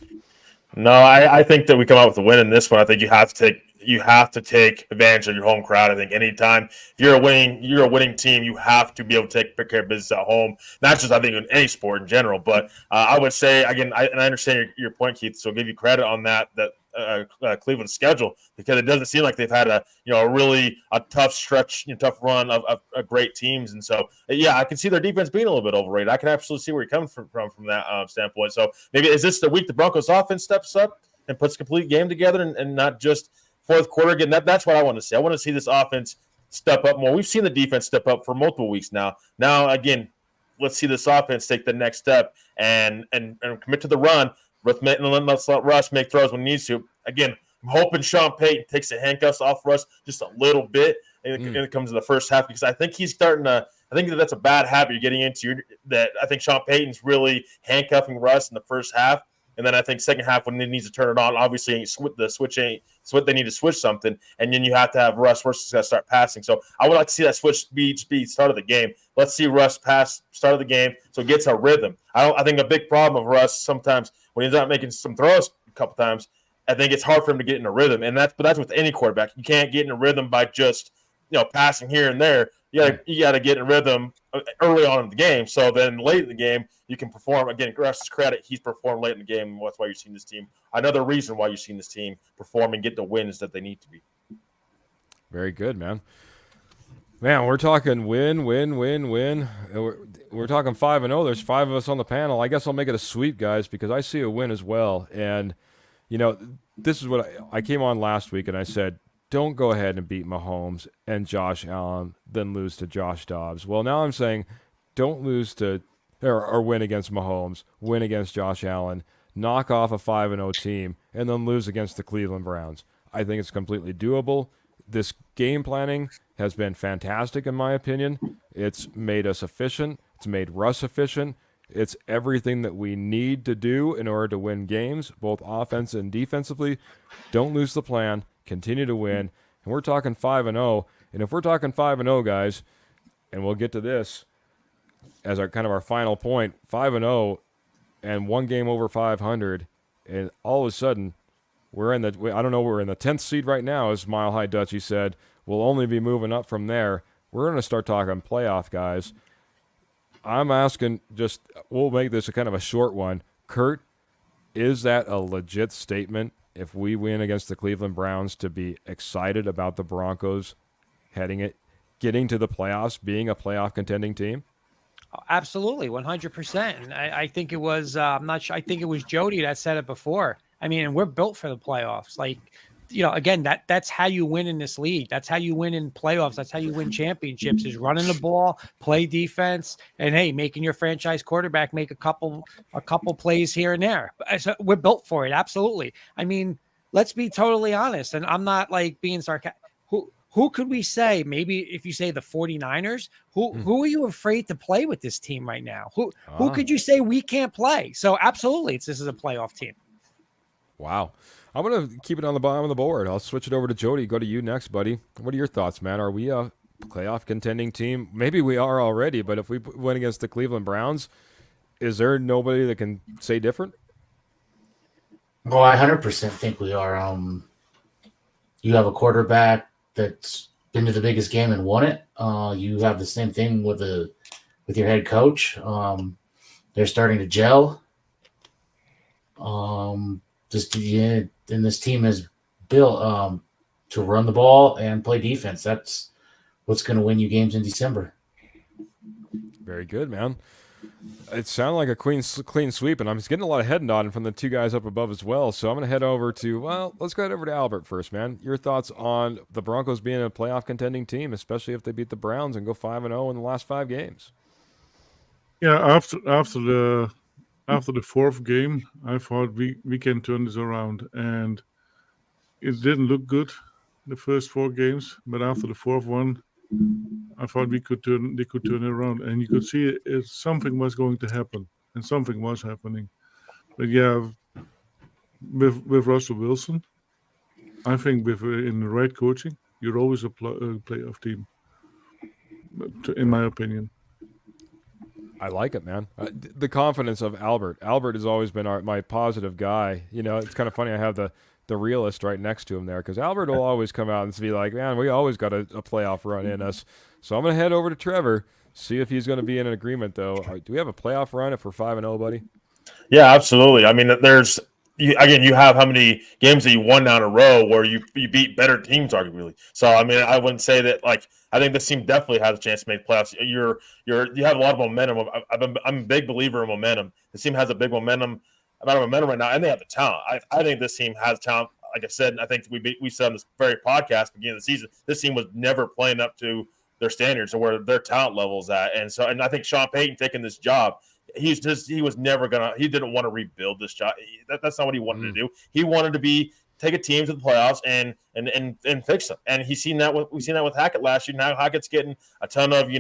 No, I think that we come out with a win in this one. I think you have to take advantage of your home crowd. I think anytime you're a winning team, you have to be able to take care of business at home. Not just, I think, in any sport in general, but I would say, again, I understand your point, Keith, so I'll give you credit on that Cleveland schedule, because it doesn't seem like they've had a really tough stretch, tough run of great teams. And so, yeah, I can see their defense being a little bit overrated. I can absolutely see where you're coming from that standpoint. So maybe is this the week the Broncos offense steps up and puts a complete game together and not just fourth quarter? Again, that's what I want to see. I want to see this offense step up more. We've seen the defense step up for multiple weeks now. Now, again, let's see this offense take the next step and commit to the run. Let's let Russ make throws when he needs to. Again, I'm hoping Sean Payton takes the handcuffs off Russ just a little bit and it comes in the first half, because I think he's starting to – I think that's a bad habit you're getting into. That I think Sean Payton's really handcuffing Russ in the first half. And then I think second half, when he needs to turn it on, obviously they need to switch something, and then you have to have Russ versus got to start passing. So I would like to see that switch speed start of the game. Let's see Russ pass start of the game so it gets a rhythm. I think a big problem of Russ sometimes when he's not making some throws a couple times, I think it's hard for him to get in a rhythm, and that's with any quarterback. You can't get in a rhythm by just passing here and there. You got to get in a rhythm early on in the game. So then late in the game, you can perform. Again, Russ's credit, he's performed late in the game. And that's why you're seeing this team. Another reason why you're seeing this team perform and get the wins that they need to be.
Very good, man. Man, we're talking win. We're talking 5-0. There's 5 of us on the panel. I guess I'll make it a sweep, guys, because I see a win as well. And, this is what I came on last week and I said, don't go ahead and beat Mahomes and Josh Allen, then lose to Josh Dobbs. Well, now I'm saying don't lose to or win against Mahomes, win against Josh Allen, knock off a 5-0 team, and then lose against the Cleveland Browns. I think it's completely doable. This game planning has been fantastic, in my opinion. It's made us efficient. It's made Russ efficient. It's everything that we need to do in order to win games, both offense and defensively. Don't lose the plan. Continue to win. and we're talking 5-0. And if we're talking 5-0, guys, and we'll get to this as our kind of our final point, 5-0 and one game over 500, and all of a sudden we're in the, I don't know, we're in the 10th seed right now, as Mile High Dutchie said. We'll only be moving up from there. We're going to start talking playoff, guys. I'm asking, we'll make this a kind of a short one. Kurt, is that a legit statement if we win against the Cleveland Browns to be excited about the Broncos getting to the playoffs, being a playoff contending team?
Absolutely, 100%. And I think it was, I'm not sure, I think it was Jody that said it before. I mean, and we're built for the playoffs. Like, again, that's how you win in this league. That's how you win in playoffs. That's how you win championships, is running the ball, play defense, and hey, making your franchise quarterback make a couple plays here and there. So we're built for it. Absolutely. I mean, let's be totally honest. And I'm not like being sarcastic. Who could we say? Maybe if you say the 49ers, who are you afraid to play with this team right now? Who could you say we can't play? So absolutely, this is a playoff team.
Wow. I'm going to keep it on the bottom of the board. I'll switch it over to Jody. Go to you next, buddy. What are your thoughts, man? Are we a playoff contending team? Maybe we are already, but if we win against the Cleveland Browns, is there nobody that can say different?
Well, I 100% think we are. You have a quarterback that's been to the biggest game and won it. You have the same thing with your head coach. They're starting to gel. And this team is built to run the ball and play defense. That's what's going to win you games in December.
Very good, man. It sounded like a clean sweep, and I'm just getting a lot of head nodding from the two guys up above as well. So I'm going to head over to, let's go over to Albert first, man. Your thoughts on the Broncos being a playoff contending team, especially if they beat the Browns and go 5-0 in the last 5 games.
Yeah, after the fourth game, I thought we can turn this around, and it didn't look good the first 4 games, but after the fourth one, I thought they could turn it around, and you could see something was going to happen, and something was happening. But yeah, with Russell Wilson, I think in the right coaching, you're always a playoff team, in my opinion.
I like it, man. The confidence of Albert. Albert has always been my positive guy. It's kind of funny. I have the realist right next to him there, because Albert will always come out and be like, man, we always got a playoff run in us. So I'm going to head over to Trevor, see if he's going to be in an agreement, though. Do we have a playoff run if we're 5-0, buddy?
Yeah, absolutely. I mean, you have how many games that you won down a row where you beat better teams, arguably. So, I mean, I wouldn't say that, I think this team definitely has a chance to make playoffs. You have a lot of momentum. I'm a big believer in momentum. This team has a big momentum right now, and they have the talent. I think this team has talent. Like I said, I think we said on this very podcast beginning of the season, this team was never playing up to their standards or where their talent level's at. And I think Sean Payton taking this job, he didn't want to rebuild this job. That's not what he wanted to do. He wanted to take a team to the playoffs and fix them. And we've seen that with Hackett last year. Now Hackett's getting a ton of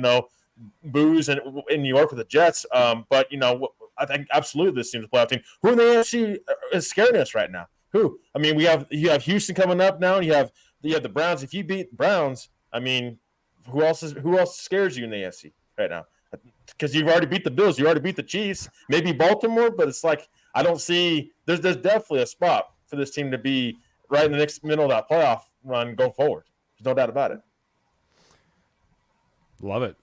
boos in New York with the Jets. But I think absolutely this team's a playoff team. Who in the AFC is scaring us right now? Who? I mean, you have Houston coming up now, and you have the Browns. If you beat the Browns, I mean, who else scares you in the AFC right now? Because you've already beat the Bills, you already beat the Chiefs, maybe Baltimore, but it's like I don't see. There's definitely a spot for this team to be right in the middle of that playoff run going forward. There's no doubt about it.
Love it.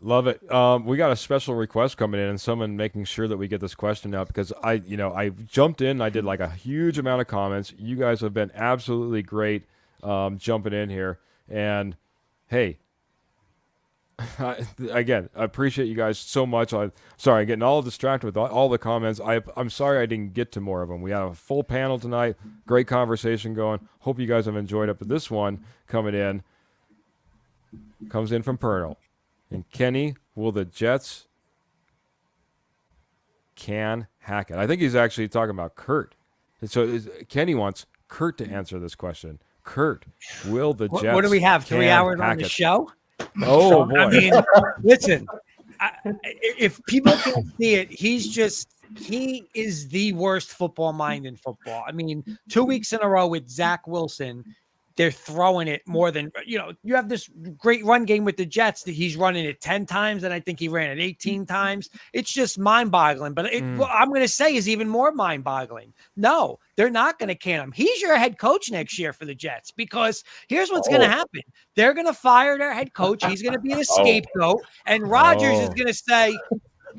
We got a special request coming in, and someone making sure that we get this question out, because I jumped in. I did like a huge amount of comments. You guys have been absolutely great jumping in here, and hey. Again, I appreciate you guys so much. I'm getting all distracted with all the comments. I'm sorry I didn't get to more of them. We had a full panel tonight. Great conversation going. Hope you guys have enjoyed it. But this one comes in from Pernell. And Kenny, will the Jets can Hackett? I think he's actually talking about Kurt. And so Kenny wants Kurt to answer this question. Kurt, will the Jets?
What do we have? 3 hours on the show?
Oh, boy.
I mean, listen, if people can't see it, he is the worst football mind in football. I mean, 2 weeks in a row with Zach Wilson, they're throwing it more than, you have this great run game with the Jets that he's running it 10 times, and I think he ran it 18 times. It's just mind-boggling. But what I'm going to say is even more mind-boggling. No, they're not going to can him. He's your head coach next year for the Jets, because here's what's going to happen. They're going to fire their head coach. He's going to be the scapegoat, and Rodgers is going to say,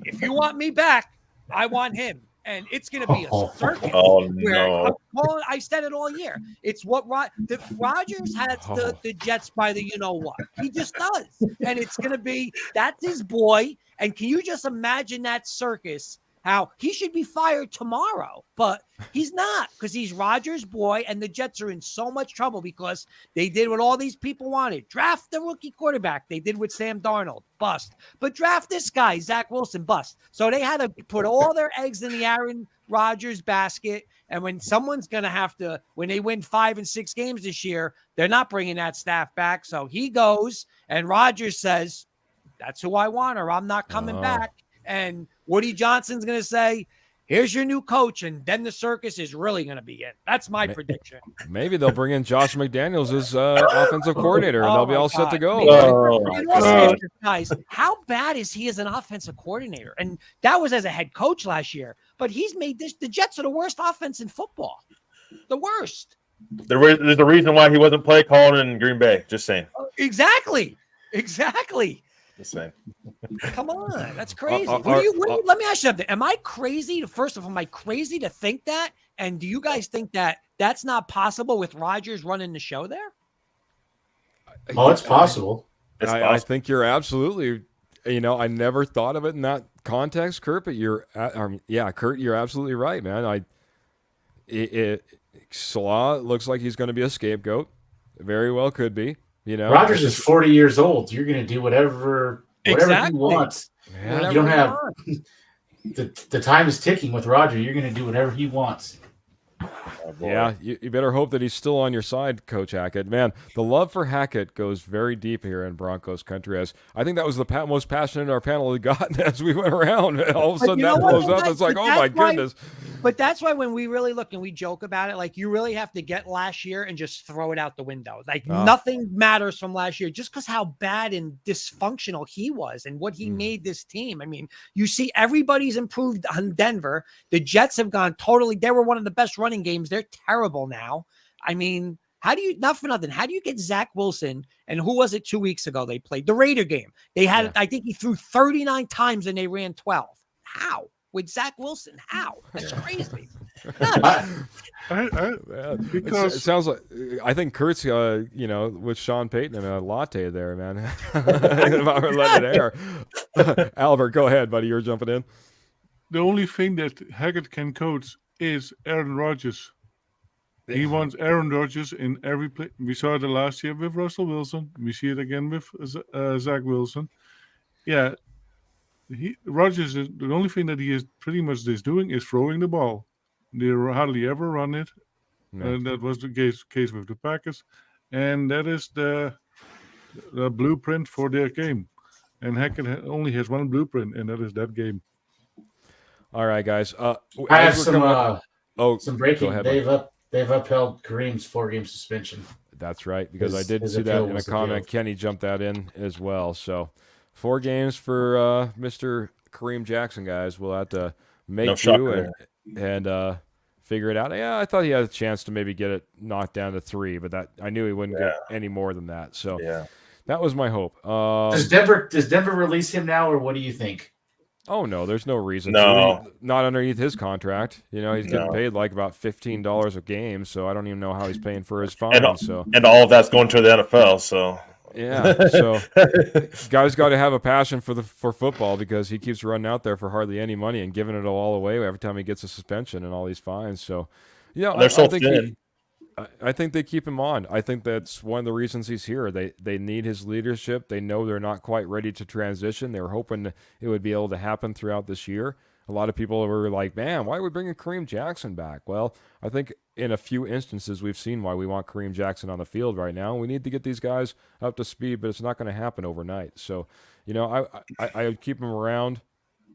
if you want me back, I want him. And it's going to be a circus. I said it all year. It's what Rodgers has the Jets by the what. He just does. And it's going to be, that's his boy. And can you just imagine that circus? How he should be fired tomorrow, but he's not, because he's Rodgers' boy, and the Jets are in so much trouble because they did what all these people wanted. Draft the rookie quarterback. They did with Sam Darnold. Bust. But draft this guy, Zach Wilson. Bust. So they had to put all their eggs in the Aaron Rodgers basket, and when someone's going to have to, when they win 5 and 6 games this year, they're not bringing that staff back. So he goes, and Rodgers says, that's who I want, or I'm not coming back. And Woody Johnson's going to say, here's your new coach, and then the circus is really going to begin. That's my prediction.
Maybe they'll bring in Josh McDaniels as offensive coordinator, and they'll be all set to go.
Guys, how bad is he as an offensive coordinator? And that was as a head coach last year. But he's made the Jets are the worst offense in football. The worst.
There's a reason why he wasn't play calling in Green Bay. Just saying.
Exactly. Come on, that's crazy. Let me ask you something. Am I crazy? First of all, am I crazy to think that? And do you guys think that that's not possible with Rodgers running the show there?
Oh, it's possible.
I think you're absolutely. I never thought of it in that context, Kurt. But Kurt, you're absolutely right, man. Slaw looks like he's going to be a scapegoat. Very well could be.
Rodgers is 40 years old. You're going to do whatever he wants.
Yeah.
You don't have the time is ticking with Rodgers. You're going to do whatever he wants.
Yeah, you better hope that he's still on your side, Coach Hackett. Man, the love for Hackett goes very deep here in Broncos country. As I think that was the most passionate our panel had gotten as we went around. All of a sudden that blows up. It's like, oh my goodness.
But that's why when we really look and we joke about it, like you really have to get last year and just throw it out the window. Like nothing matters from last year just because how bad and dysfunctional he was and what he made this team. I mean, you see everybody's improved on Denver. The Jets have gone totally. They were one of the best running games. They're terrible now. I mean, how do you, not for nothing, how do you get Zach Wilson? And who was it 2 weeks ago they played? The Raider game. They had, I think he threw 39 times and they ran 12. How? With Zach Wilson? How? That's crazy.
Because
it sounds like, I think Kurt's, with Sean Payton and a latte there, man. About letting it air. Albert, go ahead, buddy. You're jumping in.
The only thing that Hackett can coach is Aaron Rodgers. He wants Aaron Rodgers in every play. We saw it last year with Russell Wilson. We see it again with Zach Wilson. Yeah, Rodgers is the only thing that he is pretty much doing is throwing the ball. They hardly ever run it. And that was the case with the Packers, and that is the blueprint for their game. And Hackett only has one blueprint, and that is that game.
All right, guys.
I have some breaking.
Go ahead,
They've upheld Kareem's 4-game suspension.
That's right, because I did see that in a comment. Kenny jumped that in as well. So 4 games for Mr. Kareem Jackson, guys. We'll have to make and figure it out. Yeah, I thought he had a chance to maybe get it knocked down to 3, but I knew he wouldn't get any more than that. So that was my hope.
Does Denver release him now, or what do you think?
Oh, no, there's no reason.
No.
Not underneath his contract. He's getting paid like about $15 a game, so I don't even know how he's paying for his fine.
And all of that's going to the NFL, so.
Yeah, so guys got to have a passion for football, because he keeps running out there for hardly any money and giving it all away every time he gets a suspension and all these fines. So, I think they keep him on. I think that's one of the reasons he's here. They need his leadership. They know they're not quite ready to transition. They were hoping it would be able to happen throughout this year. A lot of people were like, man, why are we bringing Kareem Jackson back? Well, I think in a few instances we've seen why we want Kareem Jackson on the field right now. We need to get these guys up to speed, but it's not going to happen overnight. So, I would keep him around.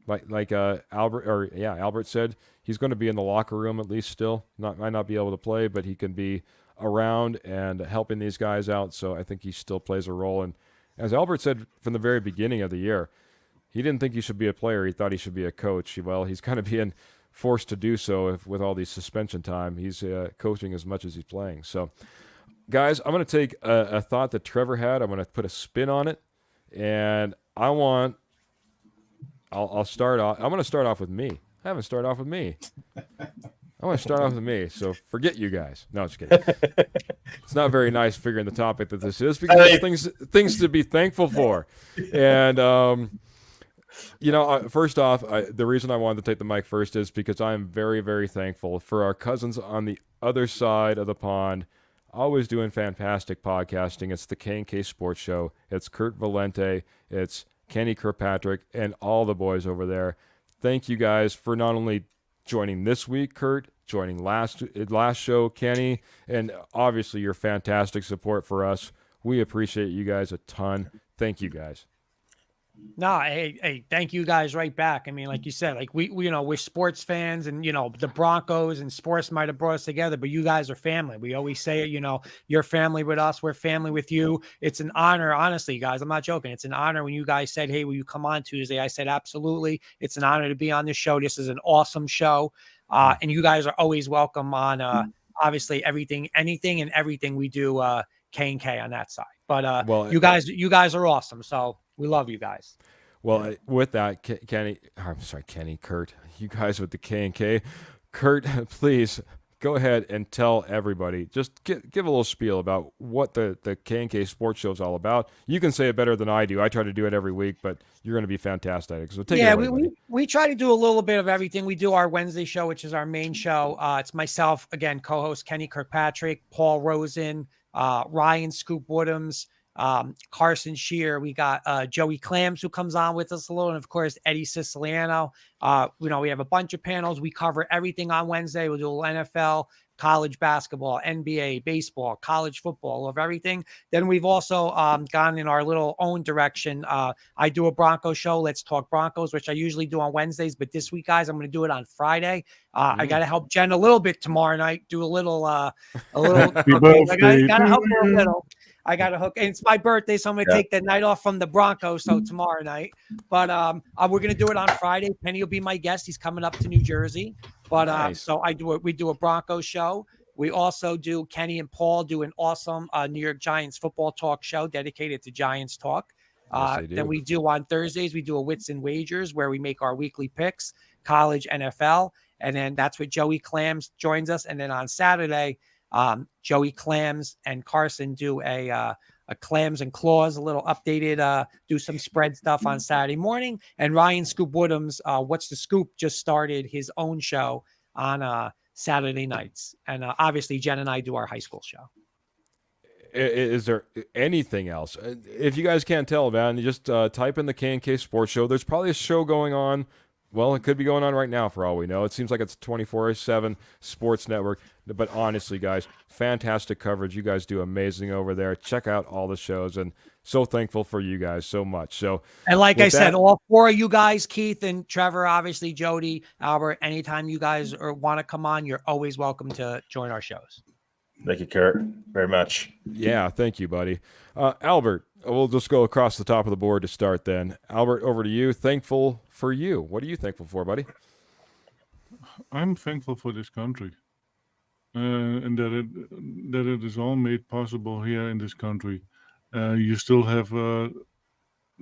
Like Albert said, he's going to be in the locker room at least still. Might not be able to play, but he can be around and helping these guys out. So I think he still plays a role. And as Albert said from the very beginning of the year, he didn't think he should be a player. He thought he should be a coach. Well, he's kind of being forced to do so with all these suspension time. He's coaching as much as he's playing. So, guys, I'm going to take a thought that Trevor had. I'm going to put a spin on it. And I'll start off. I'm going to start off with me. I haven't started off with me. I want to start off with me, so forget you guys. No, just kidding. It's not very nice figuring the topic that this is because there's things to be thankful for. And, first off, the reason I wanted to take the mic first is because I'm very, very thankful for our cousins on the other side of the pond, always doing fantastic podcasting. It's the K&K Sports Show. It's Kurt Valenti. It's Kenny Kirkpatrick and all the boys over there. Thank you guys for not only joining this week, Kurt, joining last show, Kenny, and obviously your fantastic support for us. We appreciate you guys a ton. Thank you guys.
No, hey, thank you guys right back. I mean, like you said, like we we're sports fans, and the Broncos and sports might have brought us together, but you guys are family. We always say it, you're family with us, we're family with you. It's an honor, honestly, guys. I'm not joking. It's an honor when you guys said, "Hey, will you come on Tuesday?" I said, "Absolutely." It's an honor to be on this show. This is an awesome show, and you guys are always welcome on obviously anything and everything we do. K&K on that side, but you guys are awesome. So we love you guys.
Well, with that, Kenny, Kurt, you guys with the K&K, Kurt, please go ahead and tell everybody. Just give a little spiel about what the K&K Sports Show is all about. You can say it better than I do. I try to do it every week, but you're going to be fantastic. So take it away,
we try to do a little bit of everything. We do our Wednesday show, which is our main show. It's myself, again, co-host Kenny Kirkpatrick, Paul Rosen, Ryan Scoop Woodhams, Carson Shear. We got Joey Clams who comes on with us a little, and of course Eddie Siciliano. We have a bunch of panels. We cover everything on Wednesday. We'll do NFL, college basketball, NBA, baseball, college football, of everything. Then we've also gone in our little own direction. I do a Bronco show, Let's Talk Broncos, which I usually do on Wednesdays, but this week, guys, I'm going to do it on Friday. I got to help Jen a little bit tomorrow night, do a little I got to help her a little. I got to hook, and it's my birthday, so I'm going to take that night off from the Broncos. So tomorrow night, but we're going to do it on Friday. Penny will be my guest. He's coming up to New Jersey, but nice. So we do a Broncos show. We also do, Kenny and Paul do an awesome New York Giants football talk show dedicated to Giants talk. Yes, then we do on Thursdays, we do a Wits and Wagers where we make our weekly picks, college, NFL, and then that's what Joey Clams joins us. And then on Saturday, Joey Clams and Carson do a Clams and Claws, a little updated, do some spread stuff on Saturday morning. And Ryan Scoop Woodhams, What's the Scoop, just started his own show on Saturday nights. And obviously Jen and I do our high school show.
Is there anything else? If you guys can't tell, man, you just type in the K&K Sports Show. There's probably a show going on. Well, it could be going on right now for all we know. It seems like it's a 24/7 sports network. But honestly, guys, fantastic coverage. You guys do amazing over there. Check out all the shows, and so thankful for you guys so much. So,
and like I said, all four of you guys, Keith and Trevor, obviously Jody, Albert, anytime you guys want to come on, you're always welcome to join our shows.
Thank you, Kurt, very much.
Yeah, thank you, buddy. Albert, we'll just go across the top of the board to start then. Albert, over to you. Thankful for you. What are you thankful for, buddy?
I'm thankful for this country, and that it is all made possible here in this country. You still have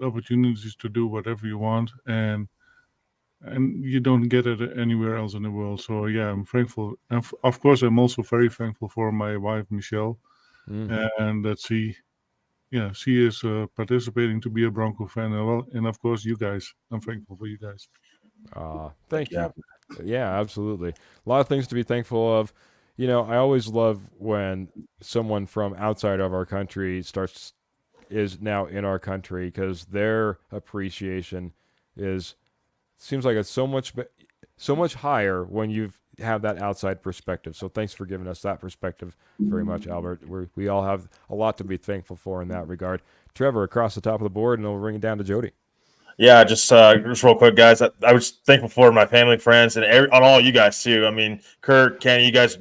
opportunities to do whatever you want, and you don't get it anywhere else in the world. So yeah, I'm thankful. And of course, I'm also very thankful for my wife, Michelle, and that she is participating to be a Bronco fan as well. And of course, you guys. I'm thankful for you guys.
Thank you. Yeah, absolutely. A lot of things to be thankful of. You know, I always love when someone from outside of our country is now in our country, because their appreciation seems like it's so much higher when you have that outside perspective. So thanks for giving us that perspective very much, Albert. We all have a lot to be thankful for in that regard. Trevor, across the top of the board, and we'll bring it down to Jody.
Yeah, just real quick, guys. I was thankful for my family, friends, and on all you guys too. I mean, Kurt, Kenny, you guys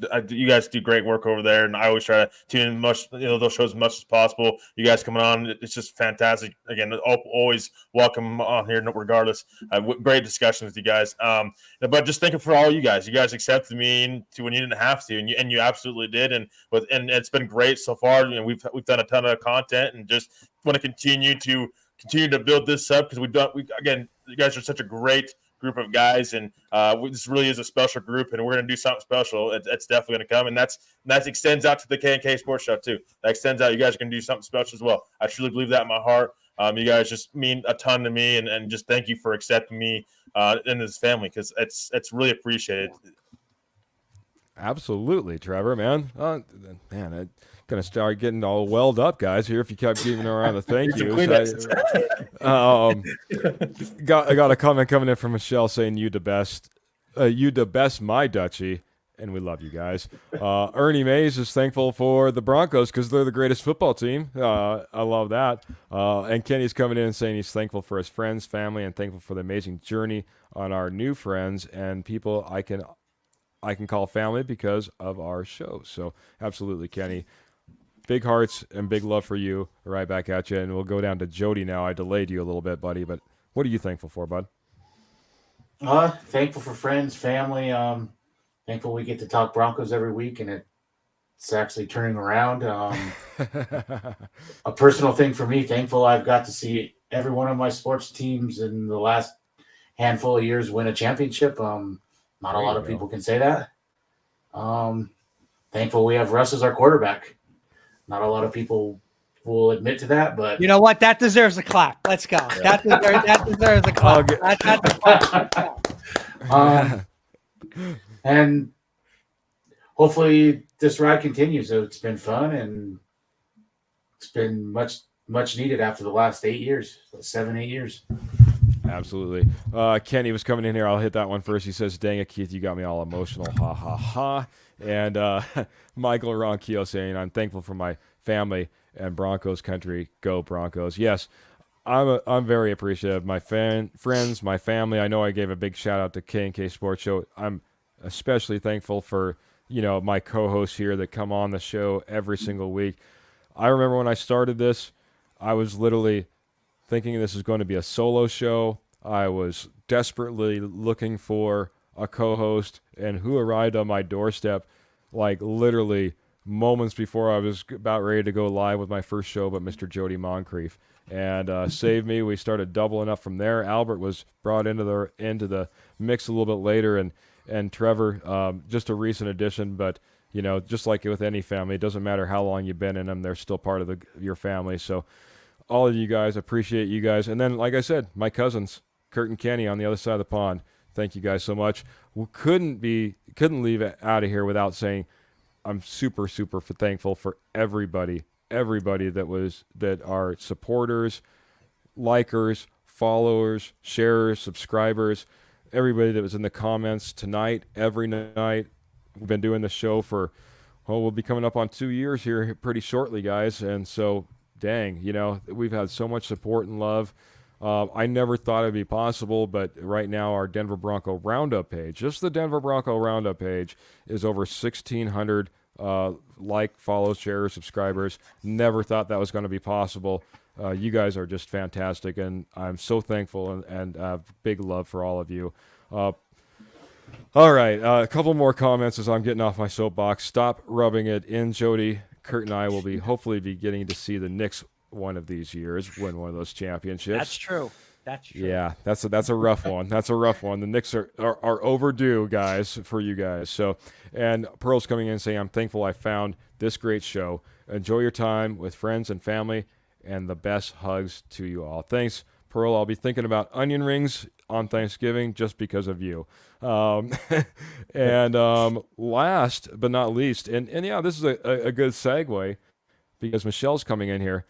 do great work over there, and I always try to tune in those shows as much as possible. You guys coming on, it's just fantastic. Again, always welcome on here, regardless. Great discussion with you guys. But just thinking for all you guys. You guys accepted me to when you didn't have to, and you absolutely did, and it's been great so far. We've done a ton of content, and just want to continue to build this up because again, you guys are such a great group of guys, and this really is a special group, and we're going to do something special. It's definitely going to come, and that extends out to the K&K Sports Show too. That extends out. You guys are going to do something special as well. I truly believe that in my heart. You guys just mean a ton to me, and just thank you for accepting me in this family because it's really appreciated.
Absolutely, Trevor, man. I'm gonna start getting all welled up, guys. Here, if you kept giving around the thank yous. I got a comment coming in from Michelle saying you the best, my Dutchie, and we love you guys. Ernie Mays is thankful for the Broncos because they're the greatest football team. I love that. And Kenny's coming in and saying he's thankful for his friends, family, and thankful for the amazing journey on our new friends and people I can call family because of our show. So absolutely, Kenny. Big hearts and big love for you. Right back at you. And we'll go down to Jody now. I delayed you a little bit, buddy, but what are you thankful for, bud?
Thankful for friends, family. Thankful we get to talk Broncos every week, and it's actually turning around. A personal thing for me, thankful I've got to see every one of my sports teams in the last handful of years win a championship. Not a lot of people can say that. Thankful we have Russ as our quarterback. Not a lot of people will admit to that, but
you know what? That deserves a clap. Let's go. Yeah. That deserves a clap.
And hopefully this ride continues. So it's been fun, and it's been much needed after the last 8 years, 7-8 years.
Absolutely. Kenny was coming in here. I'll hit that one first. He says, "Dang it, Keith, you got me all emotional. Ha, ha, ha." And Michael Ronquillo saying, "I'm thankful for my family and Broncos country. Go Broncos." Yes, I'm very appreciative of my friends, my family. I know I gave a big shout out to K&K Sports Show. I'm especially thankful for my co-hosts here that come on the show every single week. I remember when I started this, I was literally thinking this was going to be a solo show. I was desperately looking for a co-host, and who arrived on my doorstep like literally moments before I was about ready to go live with my first show, but Mr. Jody Moncrief, and saved me. We started doubling up from there. Albert was brought into the mix a little bit later, and Trevor, just a recent addition, but just like with any family, it doesn't matter how long you've been in them, they're still part of your family. So all of you guys, appreciate you guys. And then, like I said, my cousins, Kurt and Kenny on the other side of the pond, thank you guys so much. We couldn't leave it out of here without saying I'm super, super thankful for everybody that are supporters, likers, followers, sharers, subscribers, everybody that was in the comments tonight, every night. We've been doing the show for, we'll be coming up on 2 years here pretty shortly, guys. And so, dang, we've had so much support and love. I never thought it'd be possible, but right now our Denver Bronco Roundup page, just the Denver Bronco Roundup page, is over 1,600 follows, shares, subscribers. Never thought that was going to be possible. You guys are just fantastic, and I'm so thankful and big love for all of you. All right, a couple more comments as I'm getting off my soapbox. Stop rubbing it in, Jody. Kurt and I will hopefully be getting to see the Knicks one of these years win one of those championships.
That's true.
Yeah, that's a rough one. That's a rough one. The Knicks are overdue, guys, for you guys. So, and Pearl's coming in saying, "I'm thankful I found this great show. Enjoy your time with friends and family, and the best hugs to you all." Thanks, Pearl. I'll be thinking about onion rings on Thanksgiving just because of you. And last but not least, and yeah, this is a good segue because Michelle's coming in here.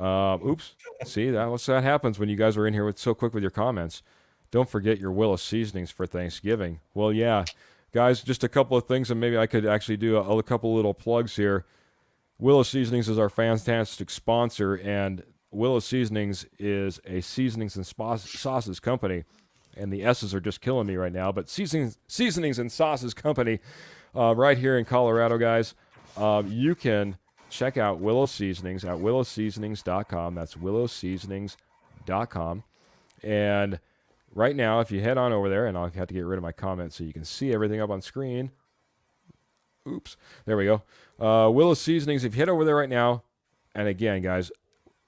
Oops. See, that happens when you guys are in here so quick with your comments. Don't forget your Willis seasonings for Thanksgiving. Well, yeah, guys, just a couple of things, and maybe I could actually do a couple little plugs here. Willis Seasonings is our fantastic sponsor, and Willow Seasonings is a seasonings and sauces company, and the S's are just killing me right now. But seasonings and sauces company, right here in Colorado, guys. You can check out Willow Seasonings at willowseasonings.com. That's willowseasonings.com. And right now, if you head on over there, and I'll have to get rid of my comments so you can see everything up on screen. Oops, there we go. Willow Seasonings, if you head over there right now, and again, guys,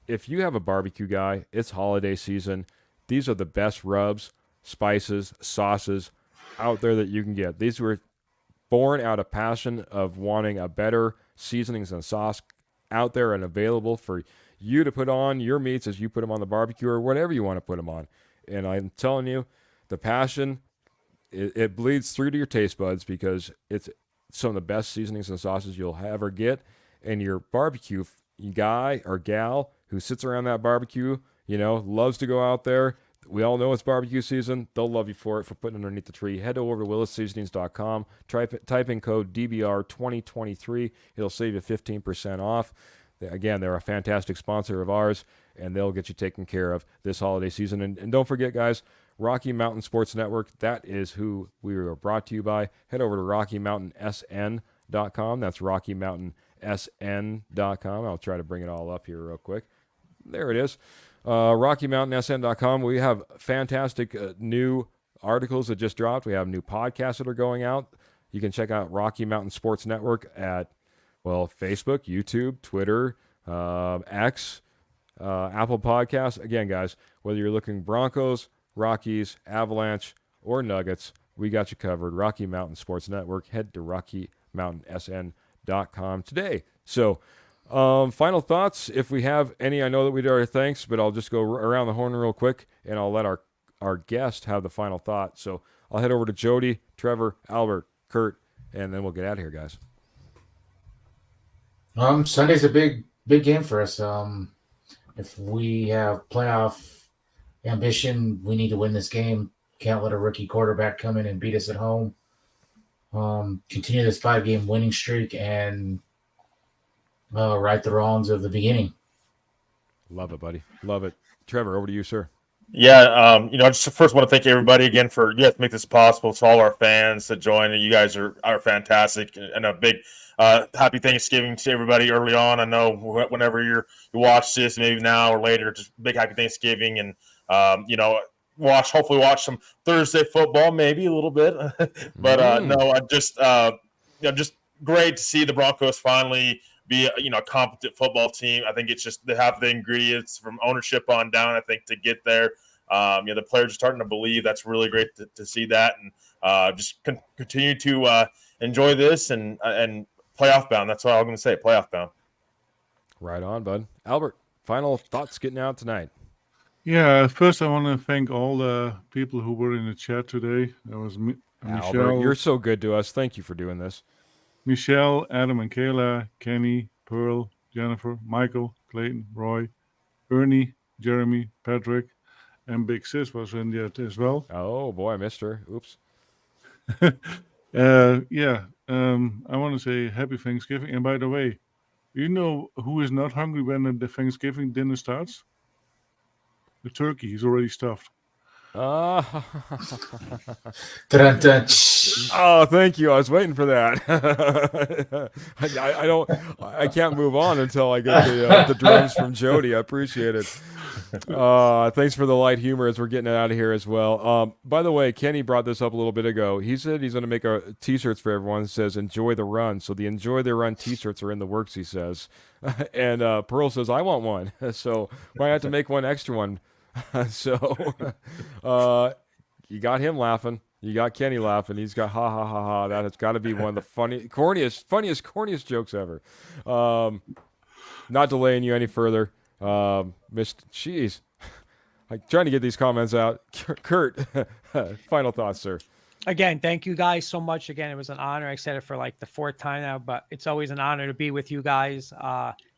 if you have a barbecue guy, it's holiday season. These are the best rubs, spices, sauces out there that you can get. These were born out of passion of wanting a better seasonings and sauce out there and available for you to put on your meats as you put them on the barbecue or whatever you want to put them on. And I'm telling you, the passion, it bleeds through to your taste buds because it's some of the best seasonings and sauces you'll ever get. And your barbecue guy or gal who sits around that barbecue, loves to go out there. We all know it's barbecue season. They'll love you for it, for putting it underneath the tree. Head over to willowseasonings.com. Type in code DBR2023. It'll save you 15% off. Again, they're a fantastic sponsor of ours, and they'll get you taken care of this holiday season. And don't forget, guys, Rocky Mountain Sports Network, that is who we are brought to you by. Head over to RockyMountainSN.com. That's RockyMountainSN.com. I'll try to bring it all up here real quick. There it is. RockyMountainSN.com. We have fantastic new articles that just dropped. We have new podcasts that are going out. You can check out Rocky Mountain Sports Network at, Facebook, YouTube, Twitter, X, Apple Podcasts. Again, guys, whether you're looking Broncos, Rockies, Avalanche, or Nuggets, we got you covered. Rocky Mountain Sports Network. Head to RockyMountainSN.com today. So, final thoughts, if we have any. I know that we did our thanks, but I'll just go around the horn real quick, and I'll let our guest have the final thought. So I'll head over to Jody, Trevor, Albert, Kurt, and then we'll get out of here, guys.
Sunday's a big game for us. If we have playoff ambition, we need to win this game. Can't let a rookie quarterback come in and beat us at home. Continue this 5-game winning streak and right the wrongs of the beginning.
Love it, buddy. Love it. Trevor, over to you, sir.
Yeah, I just first want to thank everybody again for to make this possible. To all our fans that join, you guys are fantastic, and a big happy Thanksgiving to everybody early on. I know whenever you watch this, maybe now or later, just big happy Thanksgiving, and hopefully watch some Thursday football, maybe a little bit, but no, just great to see the Broncos finally be a competent football team. I think it's just they have the ingredients from ownership on down, I think, to get there. The players are starting to believe. That's really great to see that, and just continue to enjoy this and playoff bound. That's all I'm going to say, playoff bound.
Right on, bud. Albert, final thoughts getting out tonight.
Yeah, first I want to thank all the people who were in the chat today. That was
Albert,
Michelle.
you're so good to us. Thank you for doing this.
Michelle, Adam and Kayla, Kenny, Pearl, Jennifer, Michael, Clayton, Roy, Ernie, Jeremy, Patrick, and Big Sis was in there as well.
Oh, boy, I missed her. Oops.
I want to say happy Thanksgiving. And by the way, you know who is not hungry when the Thanksgiving dinner starts? The turkey. He's already stuffed.
Oh, thank you. I was waiting for that. I can't move on until I get the drums from Jody. I appreciate it. Thanks for the light humor as we're getting it out of here as well. By the way, Kenny brought this up a little bit ago. He said he's going to make T-shirts for everyone that says "Enjoy the Run." So the "Enjoy the Run" T-shirts are in the works, he says. And Pearl says, "I want one." So might have to make one extra one. So you got him laughing. You got Kenny laughing. He's got ha ha ha ha. That has got to be one of the corniest jokes ever. Not delaying you any further. Jeez, I'm trying to get these comments out. Kurt, final thoughts, sir.
Again, thank you guys so much. Again, it was an honor. I said it for like the 4th time now, but it's always an honor to be with you guys.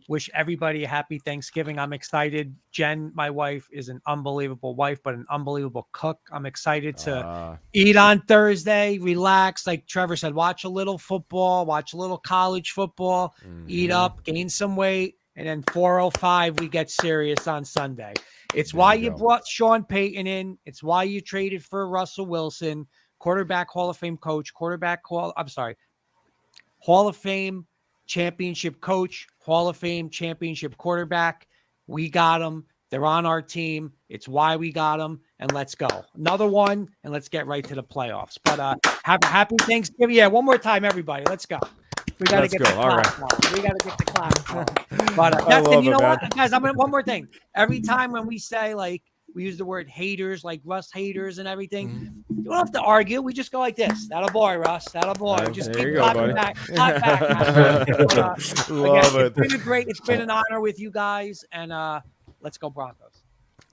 Wish everybody a happy Thanksgiving. I'm excited. Jen, my wife, is an unbelievable wife, but an unbelievable cook. I'm excited to eat on Thursday, relax. Like Trevor said, watch a little football, watch a little college football, eat up, gain some weight, and then 4:05 we get serious on Sunday. It's
There
why
you
you
go.
brought Sean Payton in. It's why you traded for Russell Wilson, quarterback Hall of Fame coach, Hall of Fame championship coach, Hall of Fame championship quarterback. We got them. They're on our team. It's why we got them. And let's go. Another one, and let's get right to the playoffs. But have a happy Thanksgiving. Yeah, one more time, everybody. Let's go. We got to get the clap going. We got to get the clap going. But
I love
and you
it,
know
man.
what, guys? One more thing. Every time when we say, like, we use the word haters, like Russ haters and everything, you don't have to argue. We just go like this. That'll boy, Russ. That'll boy. Just
There
keep
you go,
clapping
buddy.
back. Clap back. Man.
Love it.
It's been an honor with you guys, and let's go Broncos.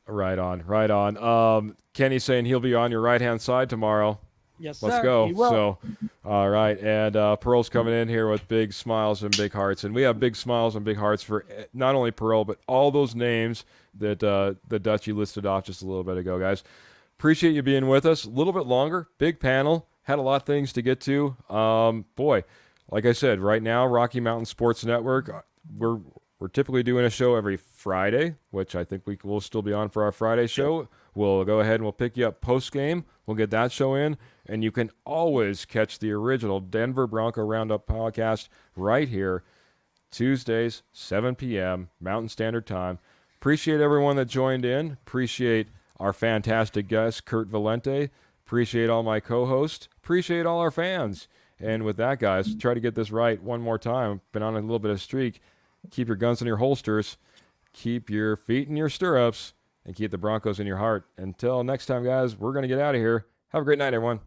Right on. Kenny's saying he'll be on your right-hand side tomorrow.
Yes, sir.
Let's go.
He will.
So, all right. And Pearl's coming in here with big smiles and big hearts. And we have big smiles and big hearts for not only Pearl, but all those names that the Dutchie listed off just a little bit ago, guys. Appreciate you being with us. A little bit longer. Big panel. Had a lot of things to get to. Boy, like I said, right now, Rocky Mountain Sports Network, we're typically doing a show every Friday, which I think we will still be on for our Friday show. We'll go ahead and we'll pick you up post-game. We'll get that show in. And you can always catch the original Denver Bronco Roundup podcast right here, Tuesdays, 7 p.m. Mountain Standard Time. Appreciate everyone that joined in. Appreciate our fantastic guest, Kurt Valenti. Appreciate all my co-hosts. Appreciate all our fans. And with that, guys, try to get this right one more time. Been on a little bit of streak. Keep your guns in your holsters. Keep your feet in your stirrups. And keep the Broncos in your heart. Until next time, guys, we're going to get out of here. Have a great night, everyone.